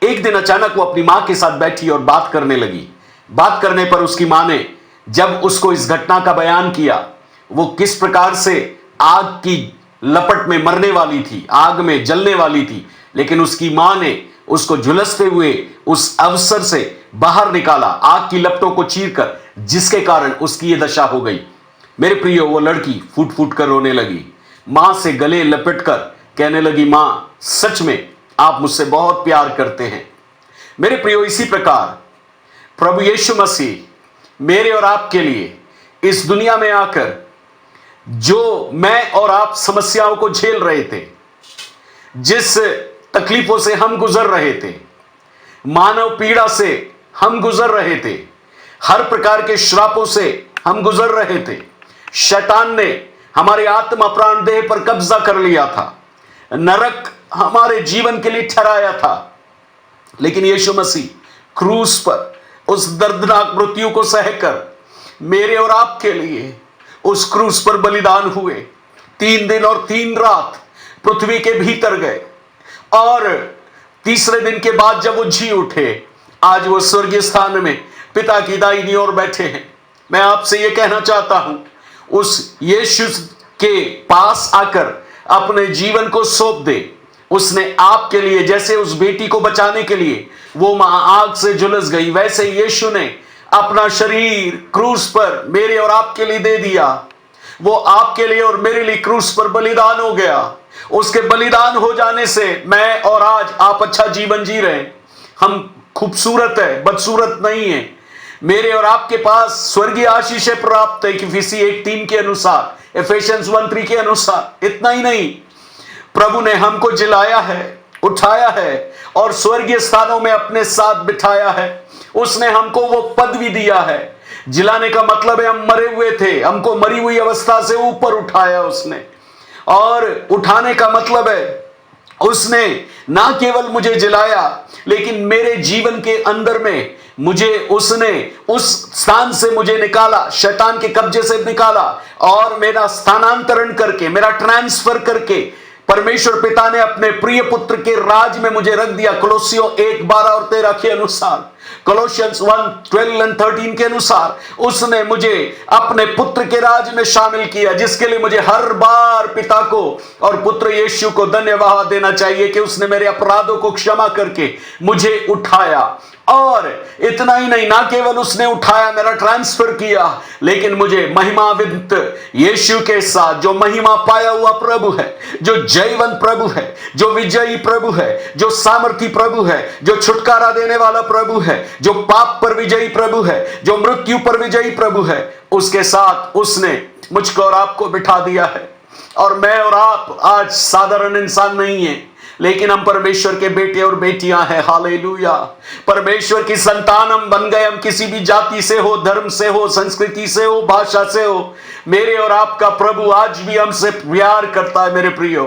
एक दिन अचानक वो अपनी मां के साथ बैठी और बात करने लगी। बात करने पर उसकी मां ने जब उसको इस घटना का बयान किया, वो किस प्रकार से आग की लपट में मरने वाली थी, आग में जलने वाली थी, लेकिन उसकी मां ने उसको झुलसते हुए उस अवसर से बाहर निकाला, आग की लपटों को चीरकर, जिसके कारण उसकी ये दशा हो गई। मेरे प्रियो, वो लड़की फूट फूट कर रोने लगी, मां से गले लपेटकर कहने लगी, मां सच में आप मुझसे बहुत प्यार करते हैं। मेरे प्रियो, इसी प्रकार प्रभु यीशु मसीह मेरे और आपके लिए इस दुनिया में आकर जो मैं और आप समस्याओं को झेल रहे थे, जिस तकलीफों से हम गुजर रहे थे, मानव पीड़ा से हम गुजर रहे थे, हर प्रकार के श्रापों से हम गुजर रहे थे, शैतान ने हमारे आत्मा प्राण देह पर कब्जा कर लिया था, नरक हमारे जीवन के लिए ठहराया था, लेकिन यीशु मसीह क्रूस पर उस दर्दनाक मृत्यु को सहकर मेरे और आपके लिए उस क्रूस पर बलिदान हुए। 3 दिन और 3 रात पृथ्वी के भीतर गए और तीसरे दिन के बाद जब वो जी उठे, आज वो स्वर्गीय स्थान में पिता की दाहिनी ओर बैठे हैं। मैं आपसे ये कहना चाहता हूं, उस यीशु के पास आकर अपने जीवन को सौंप दे। उसने आपके लिए, जैसे उस बेटी को बचाने के लिए वो मां आग से झुलस गई, वैसे यीशु ने अपना शरीर क्रूस पर मेरे और आपके लिए दे दिया। वो आपके लिए और मेरे लिए क्रूस पर बलिदान हो गया। उसके बलिदान हो जाने से मैं और आज आप अच्छा जीवन जी रहे हैं। हम खूबसूरत है, बदसूरत नहीं है। मेरे और आपके पास स्वर्गीय आशीषें प्राप्त है, इफिसी 1:3 के अनुसार, एफेसियंस 1:3 के अनुसार। इतना ही नहीं, प्रभु ने हमको जिलाया है, उठाया है और स्वर्गीय स्थानों में अपने साथ बिठाया है। उसने हमको वो पदवी दिया है। जिलाने का मतलब है हम मरे हुए थे, हमको मरी हुई अवस्था से ऊपर उठाया उसने। और उठाने का मतलब है उसने ना केवल मुझे जिलाया, लेकिन मेरे जीवन के अंदर में मुझे उसने उस स्थान से मुझे निकाला, शैतान के कब्जे से निकाला और मेरा स्थानांतरण करके, मेरा ट्रांसफर करके परमेश्वर पिता ने अपने प्रिय पुत्र के राज में मुझे रख दिया। कोलोसियों 1:12 और 13 के अनुसार, कोलोसियंस 1:12 और 13 के अनुसार उसने मुझे अपने पुत्र के राज में शामिल किया, जिसके लिए मुझे हर बार पिता को और पुत्र यीशु को धन्यवाद देना चाहिए कि उसने मेरे अपराधों को क्षमा करके मुझे उठाया। और इतना ही नहीं, ना केवल उसने उठाया, मेरा ट्रांसफर किया, लेकिन मुझे महिमावित यीशु के साथ, जो महिमा पाया हुआ प्रभु है, जो जयवंत प्रभु है, जो विजयी प्रभु है, जो सामर्थी प्रभु है, जो छुटकारा देने वाला प्रभु है, जो पाप पर विजयी प्रभु है, जो मृत्यु पर विजयी प्रभु है, उसके साथ उसने मुझको और आपको बिठा दिया है। और मैं और आप आज साधारण इंसान नहीं है, लेकिन हम परमेश्वर के बेटे और बेटियां हैं। हालेलुया। परमेश्वर की संतान हम बन गए। हम किसी भी जाति से हो, धर्म से हो, संस्कृति से हो, भाषा से हो, मेरे और आपका प्रभु आज भी हमसे प्यार करता है मेरे प्रियो।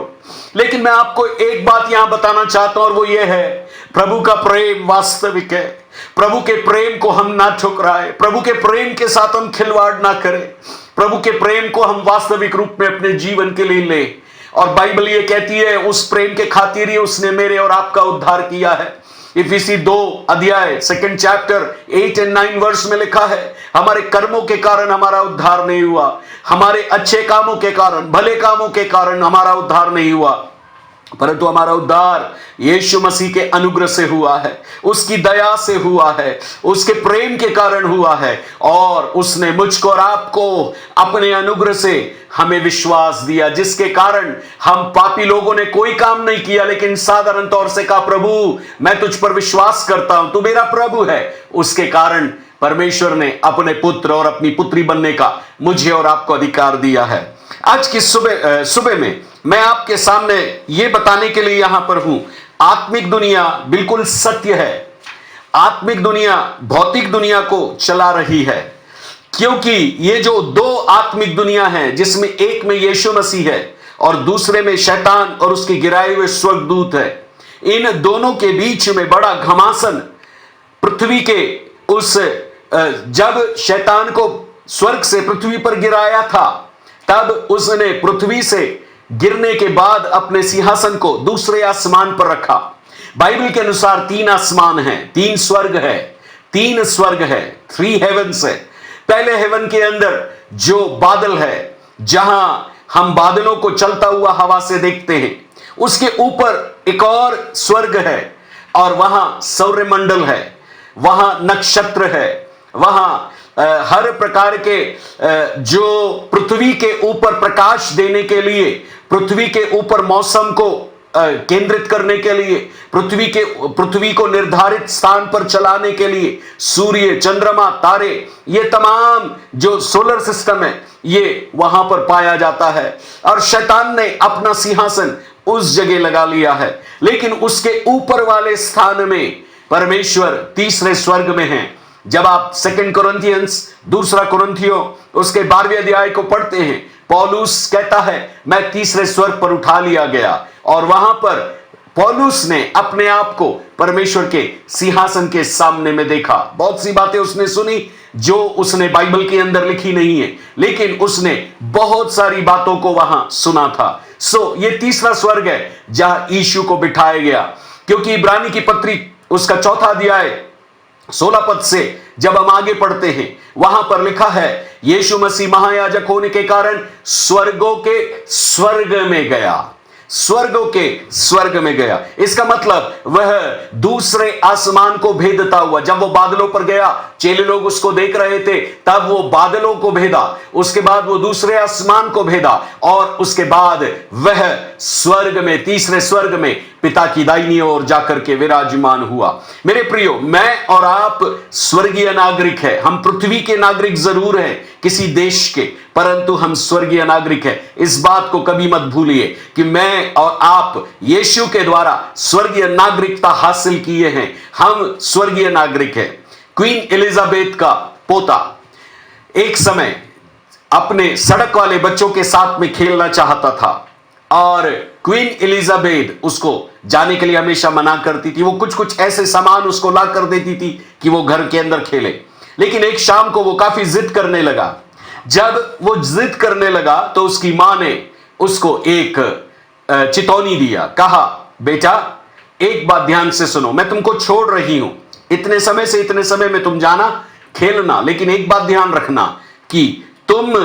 लेकिन मैं आपको एक बात यहां बताना चाहता हूं, और वो ये है, प्रभु का प्रेम वास्तविक है। प्रभु के प्रेम को हम ना ठुकराए, प्रभु के प्रेम के साथ हम खिलवाड़ ना करें, प्रभु के प्रेम को हम वास्तविक रूप में अपने जीवन के लिए लें। और बाइबल ये कहती है, उस प्रेम के खातिर ही उसने मेरे और आपका उद्धार किया है। इफिसी 2 2nd चैप्टर 8 और 9 वर्स में लिखा है, हमारे कर्मों के कारण हमारा उद्धार नहीं हुआ, हमारे अच्छे कामों के कारण, भले कामों के कारण हमारा उद्धार नहीं हुआ, परंतु हमारा उद्धार यीशु मसीह के अनुग्रह से हुआ है, उसकी दया से हुआ है, उसके प्रेम के कारण हुआ है। और उसने मुझको और आपको अपने अनुग्रह से हमें विश्वास दिया, जिसके कारण हम पापी लोगों ने कोई काम नहीं किया, लेकिन साधारण तौर से कहा, प्रभु मैं तुझ पर विश्वास करता हूं, तू मेरा प्रभु है। उसके कारण परमेश्वर ने अपने पुत्र और अपनी पुत्री बनने का मुझे और आपको अधिकार दिया है। आज की सुबह में मैं आपके सामने ये बताने के लिए यहां पर हूं, आत्मिक दुनिया बिल्कुल सत्य है। आत्मिक दुनिया भौतिक दुनिया को चला रही है, क्योंकि ये जो दो आत्मिक दुनिया है, जिसमें एक में यीशु मसीह है और दूसरे में शैतान और उसके गिराए हुए स्वर्गदूत है, इन दोनों के बीच में बड़ा घमासान पृथ्वी के उस जब शैतान को स्वर्ग से पृथ्वी पर गिराया था, तब उसने पृथ्वी से गिरने के बाद अपने सिंहासन को दूसरे आसमान पर रखा। बाइबल के अनुसार 3 आसमान है, 3 स्वर्ग है, 3 स्वर्ग है, 3 हेवंस है। पहले हेवन के अंदर जो बादल है, जहां हम बादलों को चलता हुआ हवा से देखते हैं, उसके ऊपर एक और स्वर्ग है, और वहां सौरमंडल है, वहां नक्षत्र है, वहां हर प्रकार के जो पृथ्वी के ऊपर प्रकाश देने के लिए, पृथ्वी के ऊपर मौसम को केंद्रित करने के लिए, पृथ्वी को निर्धारित स्थान पर चलाने के लिए सूर्य, चंद्रमा, तारे, ये तमाम जो सोलर सिस्टम है, ये वहां पर पाया जाता है। और शैतान ने अपना सिंहासन उस जगह लगा लिया है। लेकिन उसके ऊपर वाले स्थान में परमेश्वर तीसरे स्वर्ग में है। जब आप 2 कोरिन्थियंस 2 कोरिन्थियों उसके 12वें अध्याय को पढ़ते हैं, पौलुस कहता है, मैं तीसरे स्वर्ग पर उठा लिया गया, और वहां पर पौलुस ने अपने आप को परमेश्वर के सिंहासन के सामने में देखा। बहुत सी बातें उसने सुनी जो उसने बाइबल के अंदर लिखी नहीं है, लेकिन उसने बहुत सारी बातों को वहां सुना था। ये तीसरा स्वर्ग है जहां यीशु को बिठाया गया, क्योंकि इब्रानी की पत्री उसका 4 अध्याय 16 पद से जब हम आगे पढ़ते हैं, वहां पर लिखा है, यीशु मसीह महायाजक होने के कारण स्वर्गों के स्वर्ग में गया, स्वर्गों के स्वर्ग में गया। इसका मतलब वह दूसरे आसमान को भेदता हुआ, जब वो बादलों पर गया, चेले लोग उसको देख रहे थे, तब वो बादलों को भेदा, उसके बाद वो दूसरे आसमान को भेदा, और उसके बाद वह स्वर्ग में, तीसरे स्वर्ग में पिता की दाहिनी ओर जाकर के विराजमान हुआ। मेरे प्रियो, मैं और आप स्वर्गीय नागरिक है। हम पृथ्वी के नागरिक जरूर हैं, किसी देश के, परंतु हम स्वर्गीय नागरिक हैं। इस बात को कभी मत भूलिए कि मैं और आप यीशु के द्वारा स्वर्गीय नागरिकता हासिल किए हैं। हम स्वर्गीय नागरिक हैं। क्वीन एलिजाबेथ का पोता एक समय अपने सड़क वाले बच्चों के साथ में खेलना चाहता था, और क्वीन एलिजाबेथ उसको जाने के लिए हमेशा मना करती थी। वो कुछ ऐसे सामान उसको ला कर देती थी कि वो घर के अंदर खेले। लेकिन एक शाम को वो काफी जिद करने लगा। जब वो जिद करने लगा तो उसकी मां ने उसको एक चितौनी दिया, कहा बेटा एक बात ध्यान से सुनो, मैं तुमको छोड़ रही हूं, इतने समय से इतने समय में तुम जाना खेलना, लेकिन एक बात ध्यान रखना कि तुम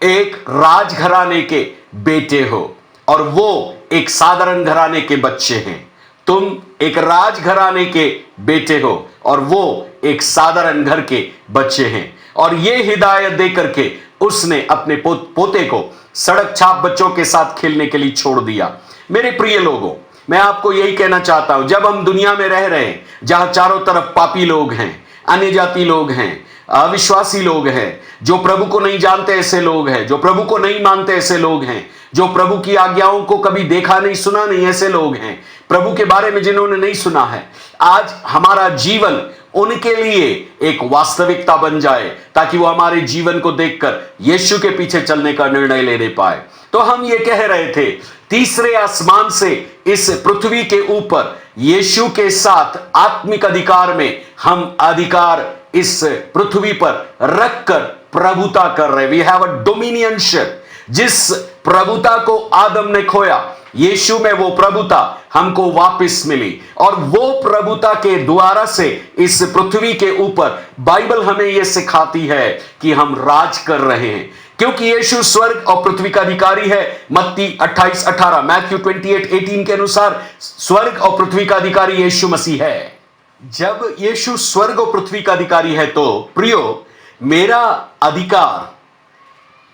एक राजघराने के बेटे हो और वो एक साधारण घराने के बच्चे हैं। तुम एक राजघराने के बेटे हो और वो एक साधारण घर के बच्चे हैं। और ये हिदायत देकर के उसने अपने पोते को सड़क छाप बच्चों के साथ खेलने के लिए छोड़ दिया। मेरे प्रिय लोगों, मैं आपको यही कहना चाहता हूं, जब हम दुनिया में रह रहे हैं जहां चारों तरफ पापी लोग हैं, अन्य जाति लोग हैं, अविश्वासी लोग हैं, जो प्रभु को नहीं जानते ऐसे लोग हैं, जो प्रभु को नहीं मानते ऐसे लोग हैं, जो प्रभु की आज्ञाओं को कभी देखा नहीं सुना नहीं ऐसे लोग हैं, प्रभु के बारे में जिन्होंने नहीं सुना है, आज हमारा जीवन उनके लिए एक वास्तविकता बन जाए ताकि वो हमारे जीवन को देखकर यीशु के पीछे चलने का निर्णय लेने पाए। तो हम ये कह रहे थे, तीसरे आसमान से इस पृथ्वी के ऊपर यीशु के साथ आत्मिक अधिकार में हम अधिकार इस पृथ्वी पर रखकर प्रभुता कर रहे। We have a dominionship. जिस प्रभुता को आदम ने खोया, यीशु में वो प्रभुता हमको वापस मिली और वो प्रभुता के द्वारा से इस पृथ्वी के ऊपर बाइबल हमें यह सिखाती है कि हम राज कर रहे हैं, क्योंकि यीशु स्वर्ग और पृथ्वी का अधिकारी है। मत्ती 28:18, मैथ्यू 28:18 के अनुसार स्वर्ग और पृथ्वी का अधिकारी यीशु मसीह है। जब यीशु स्वर्ग और पृथ्वी का अधिकारी है तो प्रियो, मेरा अधिकार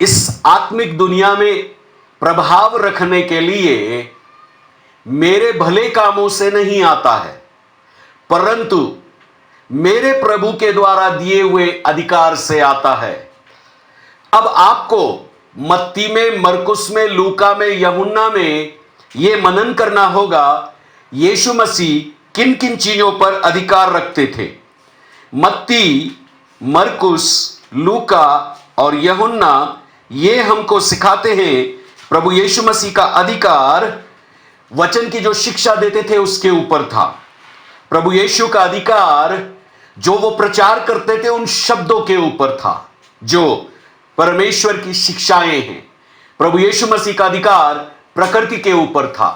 इस आत्मिक दुनिया में प्रभाव रखने के लिए मेरे भले कामों से नहीं आता है, परंतु मेरे प्रभु के द्वारा दिए हुए अधिकार से आता है। अब आपको मत्ती में, मरकुस में, लूका में, यूहन्ना में यह मनन करना होगा यीशु मसीह किन किन चीजों पर अधिकार रखते थे। मत्ती, मरकुस, लूका और यूहन्ना ये हमको सिखाते हैं प्रभु यीशु मसीह का अधिकार वचन की जो शिक्षा देते थे उसके ऊपर था। प्रभु यीशु का अधिकार जो वो प्रचार करते थे उन शब्दों के ऊपर था जो परमेश्वर की शिक्षाएं हैं। प्रभु यीशु मसीह का अधिकार प्रकृति के ऊपर था।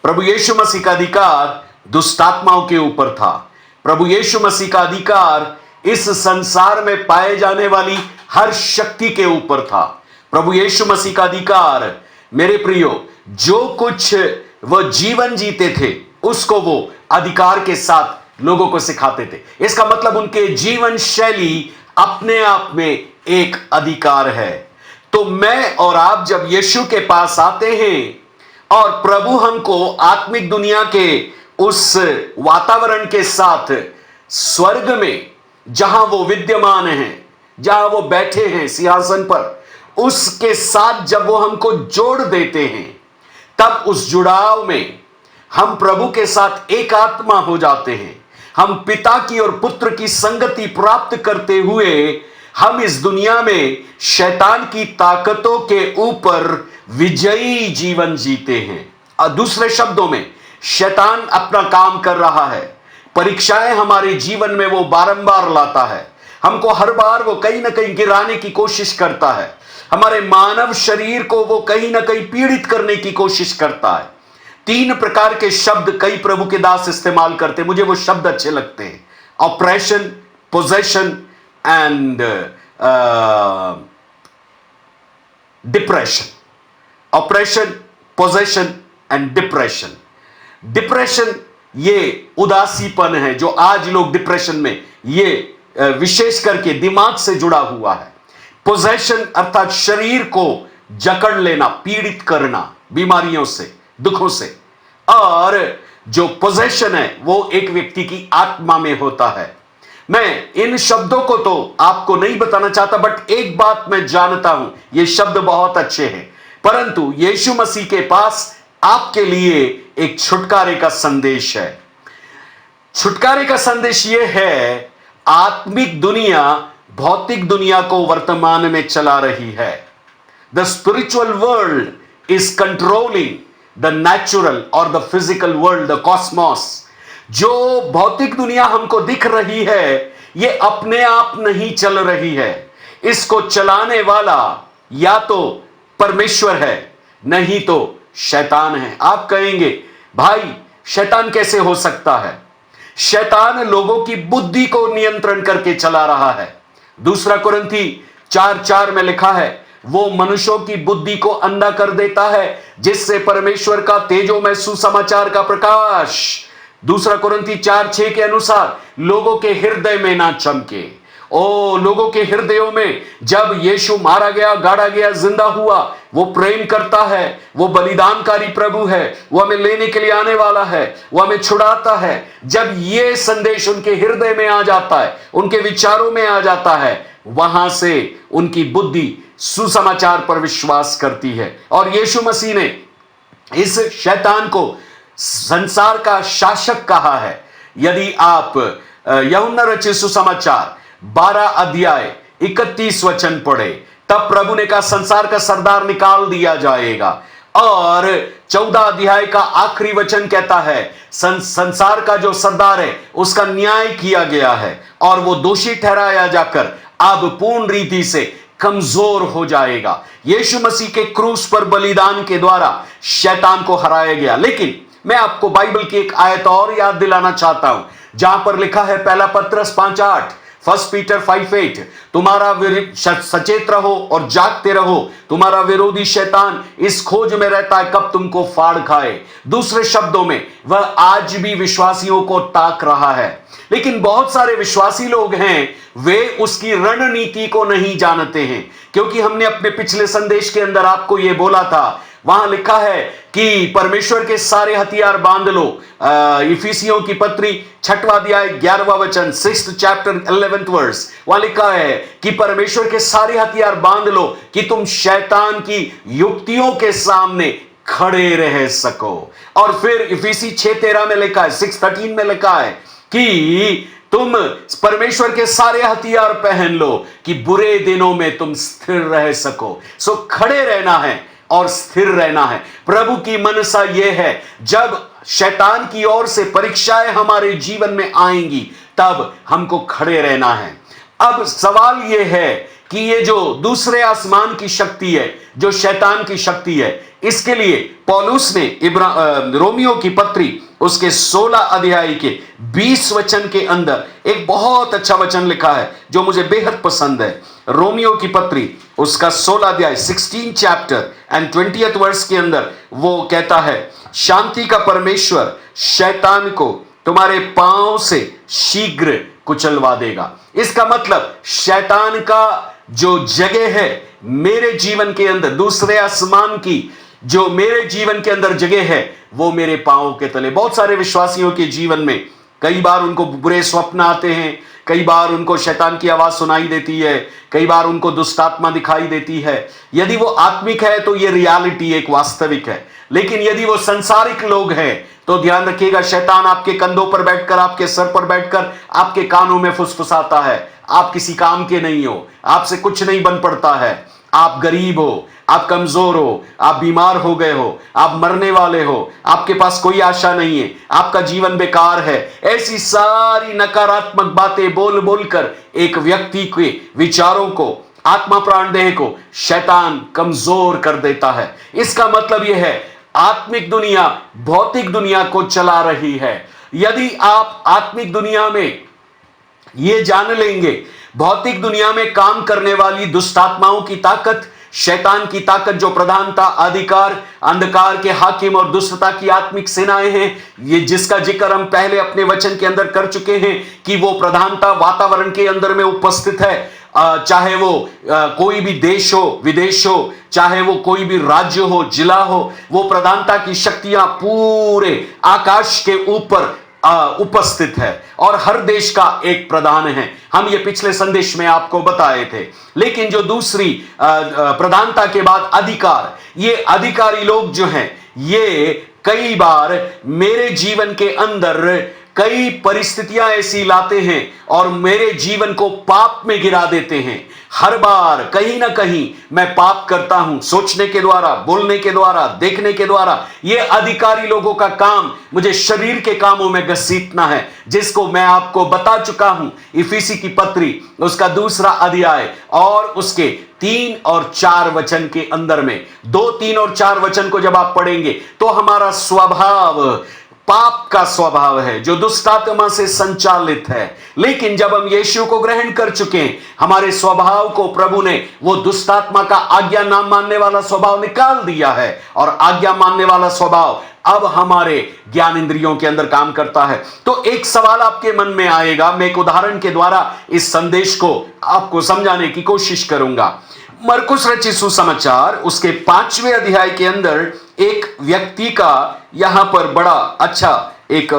प्रभु यीशु मसीह का अधिकार दुष्ट आत्माओं के ऊपर था। प्रभु यीशु मसीह का अधिकार इस संसार में पाए जाने वाली हर शक्ति के ऊपर था। प्रभु यीशु मसीह का अधिकार, मेरे प्रियो, जो कुछ वो जीवन जीते थे उसको वो अधिकार के साथ लोगों को सिखाते थे। इसका मतलब उनके जीवन शैली अपने आप में एक अधिकार है। तो मैं और आप जब यीशु के पास आते हैं और प्रभु हमको आत्मिक दुनिया के उस वातावरण के साथ स्वर्ग में जहां वो विद्यमान हैं, जहां वो बैठे हैं सिंहासन पर, उसके साथ जब वो हमको जोड़ देते हैं, तब उस जुड़ाव में हम प्रभु के साथ एक आत्मा हो जाते हैं। हम पिता की और पुत्र की संगति प्राप्त करते हुए हम इस दुनिया में शैतान की ताकतों के ऊपर विजयी जीवन जीते हैं। और दूसरे शब्दों में, शैतान अपना काम कर रहा है, परीक्षाएं हमारे जीवन में वो बारंबार लाता है, हमको हर बार वो कहीं ना कहीं गिराने की कोशिश करता है, हमारे मानव शरीर को वो कहीं ना कहीं पीड़ित करने की कोशिश करता है। 3 प्रकार के शब्द कई प्रभु के दास इस्तेमाल करते हैं, मुझे वो शब्द अच्छे लगते हैं, operation, possession and depression. Operation, possession and depression. Depression ये उदासीपन है जो आज लोग डिप्रेशन में, ये विशेष करके दिमाग से जुड़ा हुआ है। पोजेशन अर्थात शरीर को जकड़ लेना, पीड़ित करना बीमारियों से, दुखों से। और जो पोजेशन है वो एक व्यक्ति की आत्मा में होता है। मैं इन शब्दों को तो आपको नहीं बताना चाहता, बट एक बात मैं जानता हूं, ये शब्द बहुत अच्छे हैं, परंतु यीशु मसीह के पास आपके लिए एक छुटकारे का संदेश है। छुटकारे का संदेश यह है, आत्मिक दुनिया भौतिक दुनिया को वर्तमान में चला रही है। The spiritual world is controlling the natural और the physical world, the cosmos. जो भौतिक दुनिया हमको दिख रही है, ये अपने आप नहीं चल रही है। इसको चलाने वाला या तो परमेश्वर है, नहीं तो शैतान है। आप कहेंगे भाई शैतान कैसे हो सकता है? शैतान लोगों की बुद्धि को नियंत्रण करके चला रहा है। दूसरा कुरिन्थी 4:4 में लिखा है, वो मनुष्यों की बुद्धि को अंधा कर देता है जिससे परमेश्वर का तेजोमय सुसमाचार का प्रकाश दूसरा कुरिन्थी 4:6 के अनुसार लोगों के हृदय में ना चमके। ओ लोगों के हृदयों में जब यीशु मारा गया, गाड़ा गया, जिंदा हुआ, वो प्रेम करता है, वो बलिदानकारी प्रभु है, वो हमें लेने के लिए आने वाला है, वो हमें छुड़ाता है। जब ये संदेश उनके हृदय में आ जाता है, उनके विचारों में आ जाता है, वहां से उनकी बुद्धि सुसमाचार पर विश्वास करती है। और यीशु मसीह ने इस शैतान को संसार का शासक कहा है। यदि आप यूहन्ना रचित सुसमाचार 12 अध्याय 31 वचन पढ़े, तब प्रभु ने कहा संसार का सरदार निकाल दिया जाएगा। और 14 अध्याय का आखिरी वचन कहता है संसार का जो सरदार है उसका न्याय किया गया है और वो दोषी ठहराया जाकर अब पूर्ण रीति से कमजोर हो जाएगा। यीशु मसीह के क्रूस पर बलिदान के द्वारा शैतान को हराया गया। लेकिन मैं आपको बाइबल की एक आयत और याद दिलाना चाहता हूं, जहां पर लिखा है पहला पत्रस 5:8, 1 पीटर 5:8, तुम्हारा सचेत रहो और जागते रहो, तुम्हारा विरोधी शैतान इस खोज में रहता है कब तुमको फाड़ खाए। दूसरे शब्दों में वह आज भी विश्वासियों को ताक रहा है। लेकिन बहुत सारे विश्वासी लोग हैं, वे उसकी रणनीति को नहीं जानते हैं। क्योंकि हमने अपने पिछले संदेश के अंदर आपको यह बोला था, वहां लिखा है कि परमेश्वर के सारे हथियार बांध लो। इफिसियों की पत्री 6वां अध्याय 11वां वचन, 6th chapter 11th verse, वहां लिखा है कि परमेश्वर के सारे हथियार बांध लो कि तुम शैतान की युक्तियों के सामने खड़े रह सको। और फिर इफिसी 6:13 में लिखा है, 6:13 में लिखा है कि तुम परमेश्वर के सारे हथियार पहन लो कि बुरे दिनों में तुम स्थिर रह सको। सो खड़े रहना है और स्थिर रहना है। प्रभु की मनसा यह है, जब शैतान की ओर से परीक्षाएं हमारे जीवन में आएंगी तब हमको खड़े रहना है। अब सवाल यह है कि ये जो दूसरे आसमान की शक्ति है, जो शैतान की शक्ति है, इसके लिए पौलुस ने रोमियो की पत्री उसके 16 अध्याय के 20 वचन के अंदर एक बहुत अच्छा वचन लिखा है जो मुझे बेहद पसंद है। रोमियो की पत्री उसका 16 अध्याय 16 चैप्टर एंड 20th वर्स के अंदर वो कहता है, शांति का परमेश्वर शैतान को तुम्हारे पांव से शीघ्र कुचलवा देगा। इसका मतलब शैतान का जो जगह है मेरे जीवन के अंदर, दूसरे आसमान की जो मेरे जीवन के अंदर जगह है, वो मेरे पांव के तले। बहुत सारे विश्वासियों के जीवन में कई बार उनको बुरे स्वप्न आते हैं, कई बार उनको शैतान की आवाज सुनाई देती है, कई बार उनको दुष्ट आत्मा दिखाई देती है। यदि वो आत्मिक है तो ये रियलिटी एक वास्तविक है। लेकिन यदि वो संसारिक लोग हैं तो ध्यान रखिएगा, शैतान आपके कंधों पर बैठकर, आपके सर पर बैठकर आपके कानों में फुसफुसाता है, आप किसी काम के नहीं हो, आपसे कुछ नहीं बन पड़ता है, आप गरीब हो, आप कमजोर हो, आप बीमार हो गए हो, आप मरने वाले हो, आपके पास कोई आशा नहीं है, आपका जीवन बेकार है। ऐसी सारी नकारात्मक बातें बोल बोलकर एक व्यक्ति के विचारों को, आत्मा प्राण देह को शैतान कमजोर कर देता है। इसका मतलब यह है आत्मिक दुनिया भौतिक दुनिया को चला रही है। यदि आप आत्मिक दुनिया में ये जान लेंगे, भौतिक दुनिया में काम करने वाली दुष्ट आत्माओं की ताकत, शैतान की ताकत, जो प्रधानता, अधिकार, अंधकार के हाकिम और दुष्टता की आत्मिक सेनाएं हैं, ये जिसका जिक्र हम पहले अपने वचन के अंदर कर चुके हैं कि वो प्रधानता वातावरण के अंदर में उपस्थित है। चाहे वो कोई भी देश हो, विदेश हो, चाहे वो कोई भी राज्य हो, जिला हो, वो प्रधानता की शक्तियां पूरे आकाश के ऊपर उपस्थित है और हर देश का एक प्रधान है। हम ये पिछले संदेश में आपको बताए थे। लेकिन जो दूसरी प्रधानता के बाद अधिकार, ये अधिकारी लोग जो हैं, ये कई बार मेरे जीवन के अंदर कई परिस्थितियां ऐसी लाते हैं और मेरे जीवन को पाप में गिरा देते हैं। हर बार कहीं ना कहीं मैं पाप करता हूं, सोचने के द्वारा, बोलने के द्वारा, देखने के द्वारा। ये अधिकारी लोगों का काम मुझे शरीर के कामों में घसीटना है, जिसको मैं आपको बता चुका हूं। इफिसी की पत्री उसका 2 अध्याय और उसके 3 और 4 वचन के अंदर में, 2, 3 और 4 वचन को जब आप पढ़ेंगे तो हमारा स्वभाव पाप का स्वभाव है जो दुष्ट आत्मा से संचालित है। लेकिन जब हम यीशु को ग्रहण कर चुके हैं, हमारे स्वभाव को प्रभु ने वो दुष्ट आत्मा का आज्ञा ना मानने वाला स्वभाव निकाल दिया है और आज्ञा मानने वाला स्वभाव अब हमारे ज्ञान इंद्रियों के अंदर काम करता है। तो एक सवाल आपके मन में आएगा, मैं एक उदाहरण के द्वारा इस संदेश को आपको समझाने की कोशिश करूंगा। मरकुस रचित सुसमाचार उसके 5वें अध्याय के अंदर एक व्यक्ति का यहां पर बड़ा अच्छा एक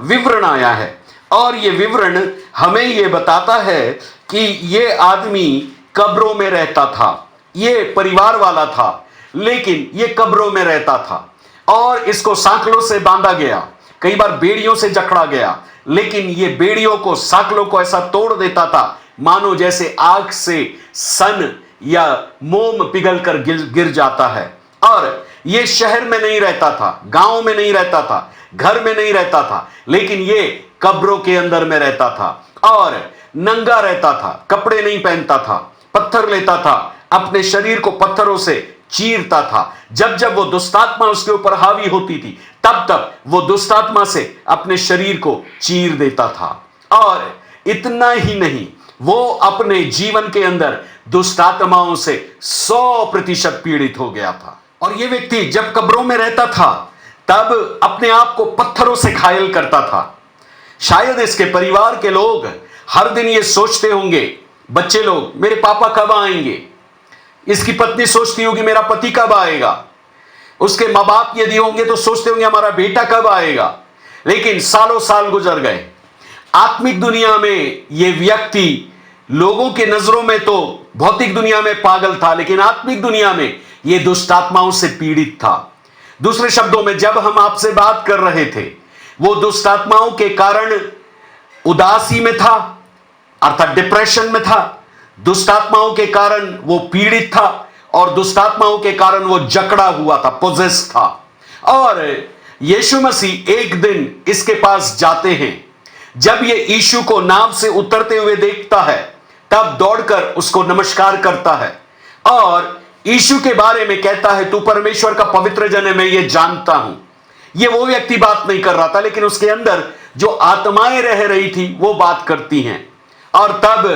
विवरण आया है और यह विवरण हमें यह बताता है कि यह आदमी कब्रों में रहता था, यह परिवार वाला था, लेकिन यह कब्रों में रहता था और इसको सांकलों से बांधा गया, कई बार बेड़ियों से जकड़ा गया, लेकिन ये बेड़ियों को, सांकलों को ऐसा तोड़ देता था मानो जैसे आग से सन या मोम पिघल कर गिर जाता है। और ये शहर में नहीं रहता था, गांव में नहीं रहता था, घर में नहीं रहता था, लेकिन ये कब्रों के अंदर में रहता था और नंगा रहता था, कपड़े नहीं पहनता था, पत्थर लेता था, अपने शरीर को पत्थरों से चीरता था। जब जब वो दुष्टात्मा उसके ऊपर हावी होती थी तब तब वो दुष्टात्मा से अपने शरीर को चीर देता था। और इतना ही नहीं, वो अपने जीवन के अंदर दुष्टात्माओं से 100% पीड़ित हो गया था। और ये व्यक्ति जब कब्रों में रहता था तब अपने आप को पत्थरों से घायल करता था। शायद इसके परिवार के लोग हर दिन ये सोचते होंगे, बच्चे लोग, मेरे पापा कब आएंगे। इसकी पत्नी सोचती होगी मेरा पति कब आएगा। उसके माँ बाप यदि होंगे तो सोचते होंगे हमारा बेटा कब आएगा। लेकिन सालों साल गुजर गए। आत्मिक दुनिया में यह व्यक्ति लोगों के नजरों में तो भौतिक दुनिया में पागल था, लेकिन आत्मिक दुनिया में यह दुष्ट आत्माओं से पीड़ित था। दूसरे शब्दों में, जब हम आपसे बात कर रहे थे, वो दुष्ट आत्माओं के कारण उदासी में था, अर्थात डिप्रेशन में था। दुष्ट आत्माओं के कारण वो पीड़ित था और दुष्ट आत्माओं के कारण वो जकड़ा हुआ था, पोजेस था। और यीशु मसीह एक दिन इसके पास जाते हैं। जब ये यीशु को नाव से उतरते हुए देखता है तब दौड़कर उसको नमस्कार करता है और यीशु के बारे में कहता है, तू परमेश्वर का पवित्र जन है, मैं ये जानता हूं। ये वो व्यक्ति बात नहीं कर रहा था, लेकिन उसके अंदर जो आत्माएं रह रही थी वो बात करती हैं। और तब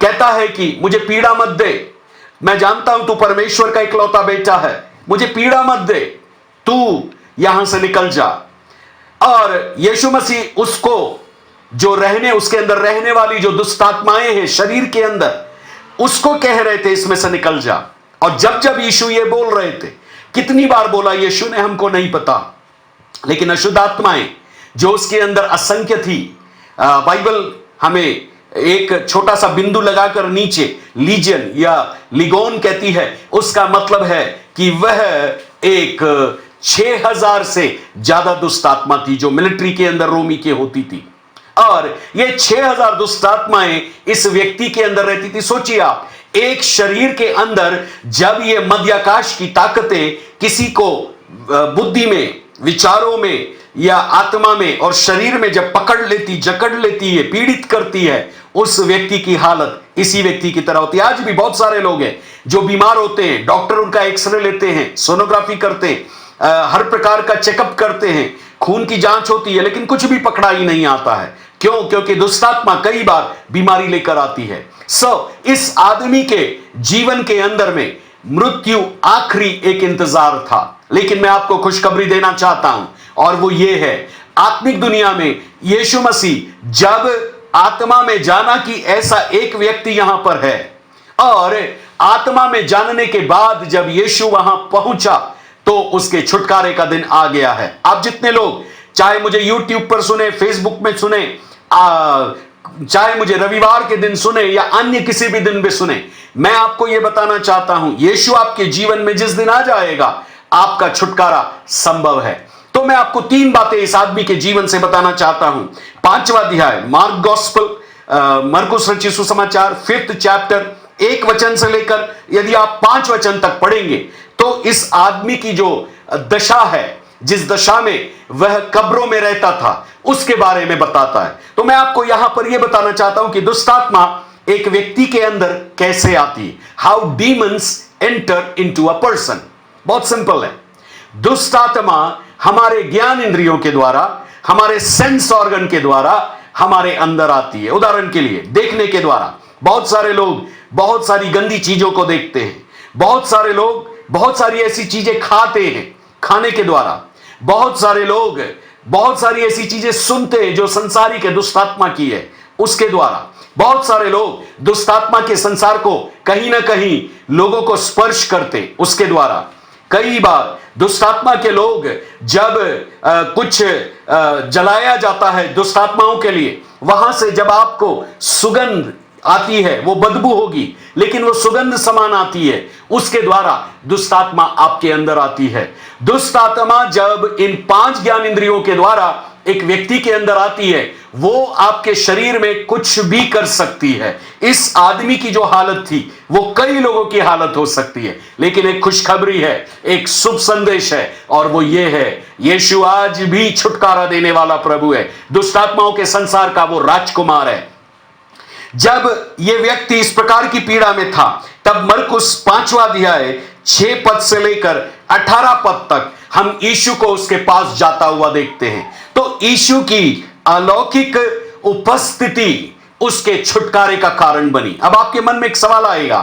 कहता है कि मुझे पीड़ा मत दे, मैं जानता हूं तू परमेश्वर का इकलौता बेटा है, मुझे पीड़ा मत दे, तू यहां से निकल जा। और यीशु मसीह उसको जो उसके अंदर रहने वाली जो दुष्ट आत्माएं हैं शरीर के अंदर, उसको कह रहे थे इसमें से निकल जा। और जब जब यीशु ये बोल रहे थे, कितनी बार बोला यीशु ने हमको नहीं पता, लेकिन अशुद्ध आत्माएं जो उसके अंदर असंख्य थी, बाइबल हमें एक छोटा सा बिंदु लगाकर नीचे लीजन या लिगोन कहती है, उसका मतलब है कि वह एक 6000 से ज्यादा दुष्ट आत्मा थी जो मिलिट्री के अंदर रोमी के होती थी। और ये 6000 दुष्ट आत्माएं इस व्यक्ति के अंदर रहती थी। सोचिए आप, एक शरीर के अंदर जब ये मध्याकाश की ताकतें किसी को बुद्धि में, विचारों में या आत्मा में और शरीर में जब पकड़ लेती, जकड़ लेती है, पीड़ित करती है, उस व्यक्ति की हालत इसी व्यक्ति की तरह होती है। आज भी बहुत सारे लोग हैं जो बीमार होते हैं, डॉक्टर उनका एक्सरे लेते हैं, सोनोग्राफी करते हैं, हर प्रकार का चेकअप करते हैं, खून की जांच होती है, लेकिन कुछ भी पकड़ा ही नहीं आता है। क्यों? क्योंकि दुष्टात्मा कई बार बीमारी लेकर आती है। इस आदमी के जीवन के अंदर में मृत्यु आखिरी एक इंतजार था। लेकिन मैं आपको खुशखबरी देना चाहता हूं और वो ये है, आत्मिक दुनिया में यीशु मसीह जब आत्मा में जाना कि ऐसा एक व्यक्ति यहां पर है, और आत्मा में जानने के बाद जब यीशु वहां पहुंचा तो उसके छुटकारे का दिन आ गया है। आप जितने लोग चाहे मुझे YouTube पर सुने, फेसबुक में सुने, चाहे मुझे रविवार के दिन सुने या अन्य किसी भी दिन भी सुने, मैं आपको यह बताना चाहता हूं, यीशु आपके जीवन में जिस दिन आ जाएगा आपका छुटकारा संभव है। तो मैं आपको 3 बातें इस आदमी के जीवन से बताना चाहता हूं। 5वां अध्याय मार्क गॉस्पेल, मरकुस रचित सुसमाचार 5th चैप्टर 1 वचन से लेकर यदि आप 5 वचन तक पढ़ेंगे तो इस आदमी की जो दशा है, जिस दशा में वह कब्रों में रहता था, उसके बारे में बताता है। तो मैं आपको यहां पर यह बताना चाहता हूं कि दुष्टात्मा एक व्यक्ति के अंदर कैसे आती है, how demons enter into a person. बहुत सिंपल है। दुष्ट आत्मा हमारे ज्ञान इंद्रियों के द्वारा, हमारे सेंस ऑर्गन के द्वारा हमारे अंदर आती है। उदाहरण के लिए देखने के द्वारा, बहुत सारे लोग बहुत सारी गंदी चीजों को देखते हैं। बहुत सारे लोग बहुत सारी ऐसी चीजें खाते हैं, खाने के द्वारा। बहुत सारे लोग बहुत सारी ऐसी चीजें सुनते हैं जो संसारिक है, दुष्ट आत्मा की है, उसके द्वारा। बहुत सारे लोग दुष्ट आत्मा के संसार को कहीं ना कहीं लोगों को स्पर्श करते, उसके द्वारा। कई बार दुष्ट आत्मा के लोग जब कुछ जलाया जाता है दुष्ट आत्माओं के लिए, वहां से जब आपको सुगंध आती है, वो बदबू होगी लेकिन वो सुगंध समान आती है, उसके द्वारा दुष्ट आत्मा आपके अंदर आती है। दुष्ट आत्मा जब इन 5 ज्ञान इंद्रियों के द्वारा एक व्यक्ति के अंदर आती है, वो आपके शरीर में कुछ भी कर सकती है। इस आदमी की जो हालत थी वो कई लोगों की हालत हो सकती है, लेकिन एक खुशखबरी है, एक शुभ संदेश है, और वो ये है, यीशु आज भी छुटकारा देने वाला प्रभु है। दुष्ट आत्माओं के संसार का वो राजकुमार है। जब ये व्यक्ति इस प्रकार की पीड़ा में था, तब मरकुस 5वां अध्याय 6 पद से लेकर 18 पद तक हम यीशु को उसके पास जाता हुआ देखते हैं। तो यीशु की अलौकिक उपस्थिति उसके छुटकारे का कारण बनी। अब आपके मन में एक सवाल आएगा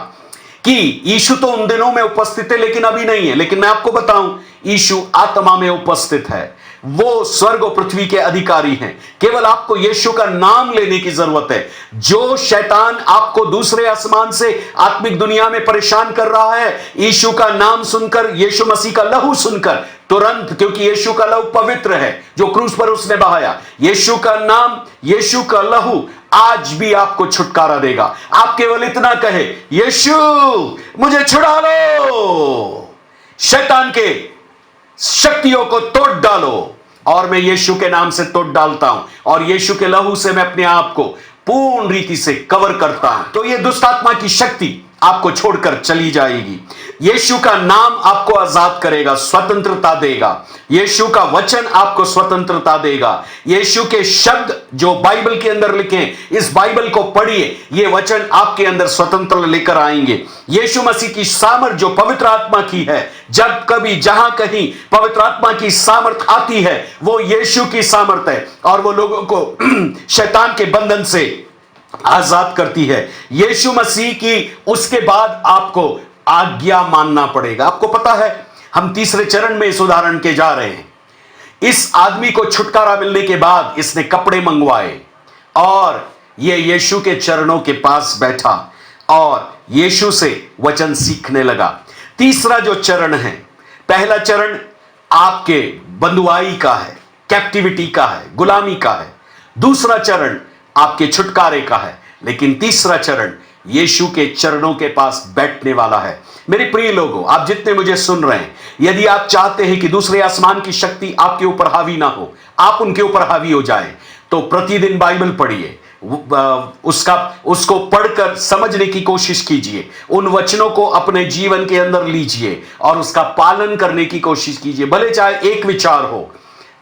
कि यीशु तो उन दिनों में उपस्थित है लेकिन अभी नहीं है। लेकिन मैं आपको बताऊं, यीशु आत्मा में उपस्थित है। वो स्वर्ग और पृथ्वी के अधिकारी हैं। केवल आपको यीशु का नाम लेने की जरूरत है। जो शैतान आपको दूसरे आसमान से आत्मिक दुनिया में परेशान कर रहा है, यीशु का नाम सुनकर, यीशु मसीह का लहू सुनकर तुरंत, क्योंकि यीशु का लहू पवित्र है जो क्रूस पर उसने बहाया, यीशु का नाम, यीशु का लहू आज भी आपको छुटकारा देगा। आप केवल इतना कहे, यीशु मुझे छुड़ा लो, शैतान के शक्तियों को तोड़ डालो, और मैं यीशु के नाम से तोड़ डालता हूं, और यीशु के लहू से मैं अपने आप को पूर्ण रीति से कवर करता हूं। तो यह दुष्ट आत्मा की शक्ति आपको छोड़कर चली जाएगी। यीशु का नाम आपको आजाद करेगा, स्वतंत्रता देगा। यीशु का वचन आपको स्वतंत्रता देगा। यीशु के शब्द जो बाइबल के अंदर लिखे, इस बाइबल को पढ़िए, ये वचन आपके अंदर स्वतंत्र लेकर आएंगे। यीशु मसीह की सामर्थ जो पवित्र आत्मा की है, जब कभी जहां कहीं पवित्र आत्मा की सामर्थ आती है, वो यीशु की सामर्थ है, और वो लोगों को शैतान के बंधन से आजाद करती है। यीशु मसीह की उसके बाद आपको आज्ञा मानना पड़ेगा। आपको पता है, हम तीसरे चरण में इस उदाहरण के जा रहे हैं। इस आदमी को छुटकारा मिलने के बाद इसने कपड़े मंगवाए और ये यीशु के चरणों के पास बैठा और यीशु से वचन सीखने लगा। तीसरा जो चरण है, पहला चरण आपके बंधुआई का है, कैप्टिविटी का है, गुलामी का है। दूसरा चरण आपके छुटकारे का है, लेकिन तीसरा चरण यीशु के चरणों के पास बैठने वाला है। मेरे प्रिय लोगों, आप जितने मुझे सुन रहे हैं, यदि आप चाहते हैं कि दूसरे आसमान की शक्ति आपके ऊपर हावी ना हो, आप उनके ऊपर हावी हो जाएं, तो प्रतिदिन बाइबल पढ़िए, उसको पढ़कर समझने की कोशिश कीजिए, उन वचनों को अपने जीवन के अंदर लीजिए और उसका पालन करने की कोशिश कीजिए। भले चाहे एक विचार हो,